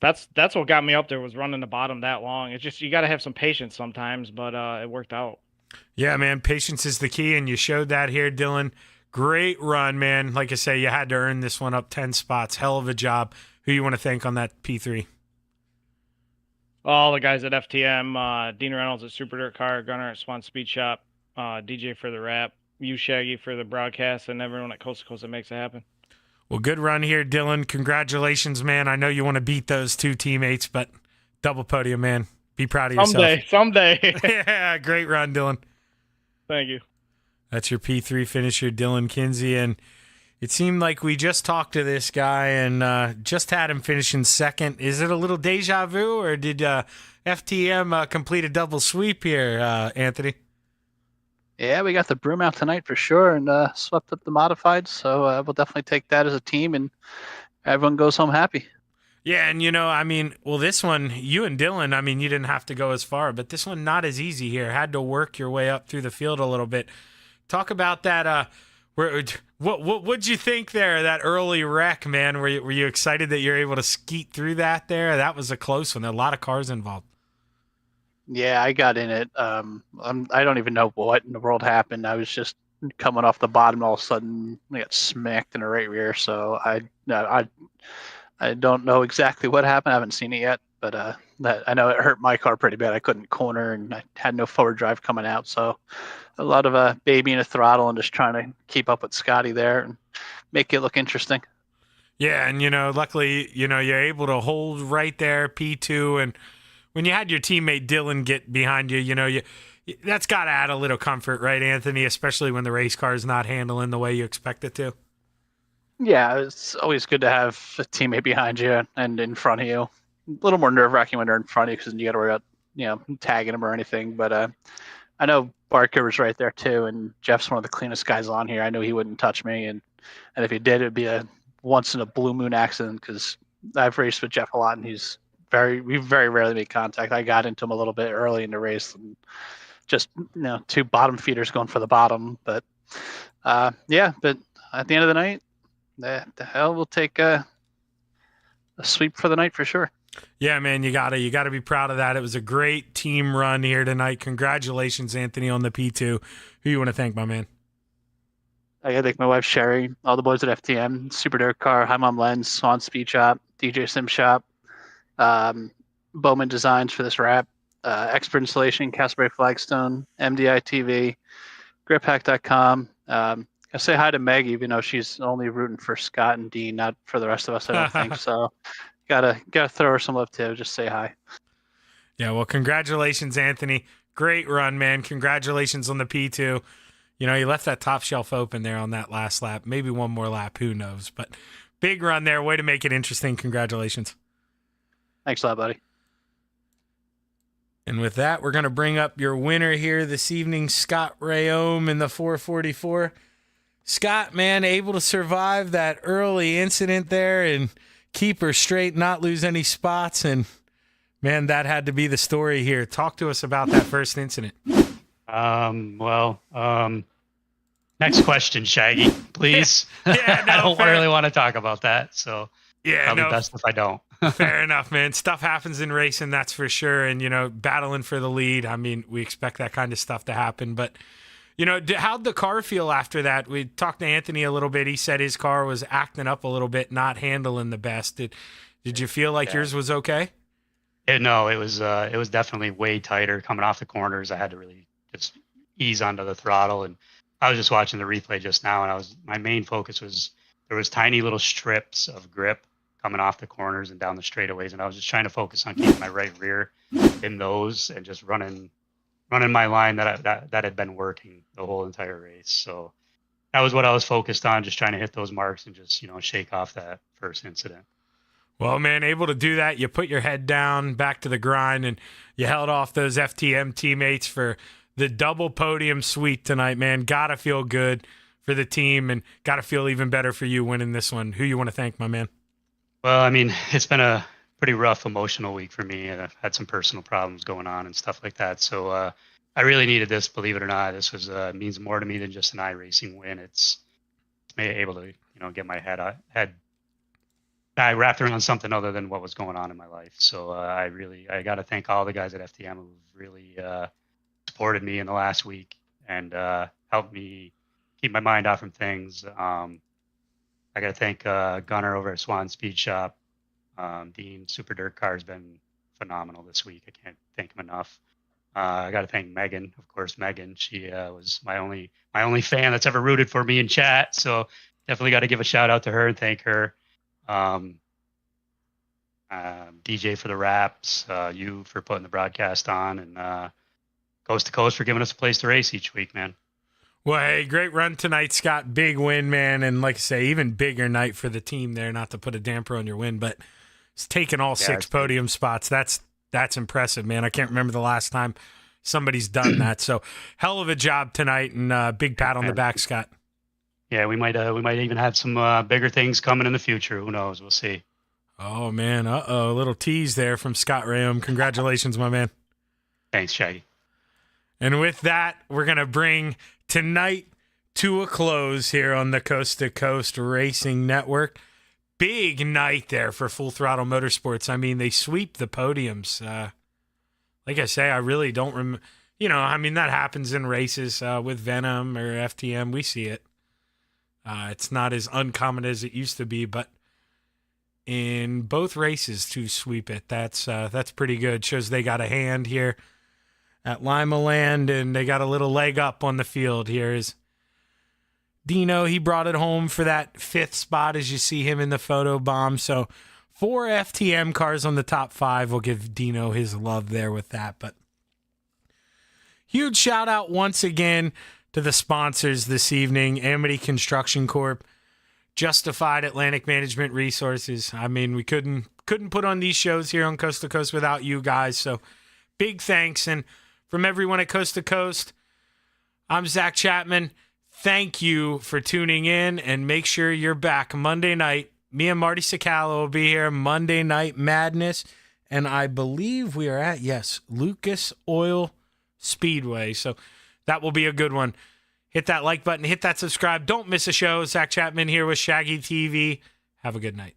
that's what got me up there, was running the bottom that long. It's just, you got to have some patience sometimes, but it worked out. Yeah, man, patience is the key, and you showed that here, Dylan. Great run, man. Like I say, you had to earn this one up 10 spots. Hell of a job. Who you want to thank on that P3? All the guys at FTM, Dean Reynolds at Super Dirt Car, Gunner at Swan Speed Shop, DJ for the wrap, you, Shaggy, for the broadcast, and everyone at Coast to Coast that makes it happen. Well, good run here, Dylan. Congratulations, man. I know you want to beat those 2 teammates, but double podium, man. Be proud of yourself. Someday. Yeah, great run, Dylan. Thank you. That's your P3 finisher, Dylan Kinsey. And it seemed like we just talked to this guy and just had him finish in second. Is it a little deja vu, or did FTM complete a double sweep here, Anthony? Yeah, we got the broom out tonight for sure, and swept up the modifieds. So we'll definitely take that as a team, and everyone goes home happy. Yeah, and this one, you and Dylan, you didn't have to go as far, but this one not as easy here. Had to work your way up through the field a little bit. Talk about that. What'd you think there? That early wreck, man. Were you excited that you're able to skeet through that there? That was a close one. There were a lot of cars involved. Yeah, I got in it. I don't even know what in the world happened. I was just coming off the bottom, and all of a sudden I got smacked in the right rear. So I don't know exactly what happened. I haven't seen it yet, but I know it hurt my car pretty bad. I couldn't corner, and I had no forward drive coming out. So a lot of baby in the throttle and just trying to keep up with Scotty there and make it look interesting. Yeah, and luckily, you're able to hold right there, P2, and when you had your teammate Dylan get behind you, that's got to add a little comfort, right, Anthony? Especially when the race car is not handling the way you expect it to. Yeah, it's always good to have a teammate behind you and in front of you. A little more nerve-wracking when they're in front of you because you got to worry about tagging them or anything. But I know Barker was right there too, and Jeff's one of the cleanest guys on here. I know he wouldn't touch me, and if he did, it'd be a once in a blue moon accident because I've raced with Jeff a lot, and we very rarely make contact. I got into him a little bit early in the race, and just 2 bottom feeders going for the bottom. But but at the end of the night, the hell will take a sweep for the night for sure. Yeah, man, you gotta be proud of that. It was a great team run here tonight. Congratulations, Anthony, on the P2. Who you want to thank, my man? I gotta thank my wife Sherry, all the boys at FTM, Super Dirt Car, Hi Mom Lens, Swan Speed Shop, DJ Sim Shop, Bowman Designs for this wrap, Expert Installation, Castleberry Flagstone, MDI TV, GripHack.com, I say hi to Maggie, even though she's only rooting for Scott and Dean, not for the rest of us. I don't think so. Gotta throw her some love too. Just say hi. Yeah, well, congratulations, Anthony. Great run, man. Congratulations on the P2. You know, you left that top shelf open there on that last lap. Maybe one more lap, who knows? But big run there. Way to make it interesting. Congratulations. Thanks a lot, buddy. And with that, we're going to bring up your winner here this evening, Scott Rayome in the 444. Scott, man, able to survive that early incident there and keep her straight, not lose any spots. And, man, that had to be the story here. Talk to us about that first incident. Next question, Shaggy, please. Yeah, no, I don't fair. really want to talk about that, so Yeah, probably no, best if I don't. fair enough, man. Stuff happens in racing, that's for sure. And, you know, battling for the lead, I mean, we expect that kind of stuff to happen. But, you know, how'd the car feel after that? We talked to Anthony a little bit. He said his car was acting up a little bit, not handling the best. Did you feel like yours was okay? No, it was definitely way tighter coming off the corners. I had to really just ease onto the throttle, and I was just watching the replay just now, and my main focus was there was tiny little strips of grip coming off the corners and down the straightaways, and I was just trying to focus on keeping my right rear in those and just running my line that had been working the whole entire race. So that was what I was focused on, just trying to hit those marks and just, you know, shake off that first incident. Well, man, able to do that. You put your head down, back to the grind, and you held off those FTM teammates for the double podium sweep tonight, man. Gotta feel good for the team and gotta feel even better for you winning this one. Who you want to thank, my man? Well, I mean, it's been a pretty rough emotional week for me, and I've had some personal problems going on and stuff like that. So I really needed this, believe it or not. This was means more to me than just an iRacing win. It's able to, you know, get my head I wrapped around something other than what was going on in my life. So I got to thank all the guys at FTM who really supported me in the last week and helped me keep my mind off from things. I got to thank Gunnar over at Swan Speed Shop. Dean Super Dirt Car has been phenomenal this week. I can't thank him enough. I got to thank Megan, of course. Megan, she was my only fan that's ever rooted for me in chat. So definitely got to give a shout out to her and thank her. DJ for the wraps, you for putting the broadcast on, and Coast to Coast for giving us a place to race each week, man. Well, hey, great run tonight, Scott. Big win, man. And like I say, even bigger night for the team there, not to put a damper on your win, but it's taking all 6 podium spots. That's impressive, man. I can't remember the last time somebody's done that. So hell of a job tonight, and big pat on the back, Scott. Yeah, we might even have some bigger things coming in the future. Who knows? We'll see. Oh, man. A little tease there from Scott Rayome. Congratulations, my man. Thanks, Shaggy. And with that, we're going to bring tonight to a close here on the Coast to Coast Racing Network. Big night there for Full Throttle Motorsports. I mean, they sweep the podiums. Like I say, I really don't remember. You know, I mean, that happens in races with Venom or FTM. We see it. It's not as uncommon as it used to be, but in both races to sweep it, that's pretty good. Shows they got a hand here at Lima Land, and they got a little leg up on the field. Here is Dino. He brought it home for that 5th spot, as you see him in the photo bomb. So 4 FTM cars on the top 5. We'll give Dino his love there with that. But huge shout out once again to the sponsors this evening: Amity Construction Corp, Justified Atlantic Management Resources. I mean, we couldn't put on these shows here on Coast to Coast without you guys. So big thanks. And from everyone at Coast to Coast, I'm Zach Chapman. Thank you for tuning in, and make sure you're back Monday night. Me and Marty Cicalo will be here Monday Night Madness. And I believe we are at, Lucas Oil Speedway. So that will be a good one. Hit that like button, hit that subscribe. Don't miss a show. Zach Chapman here with Shaggy TV. Have a good night.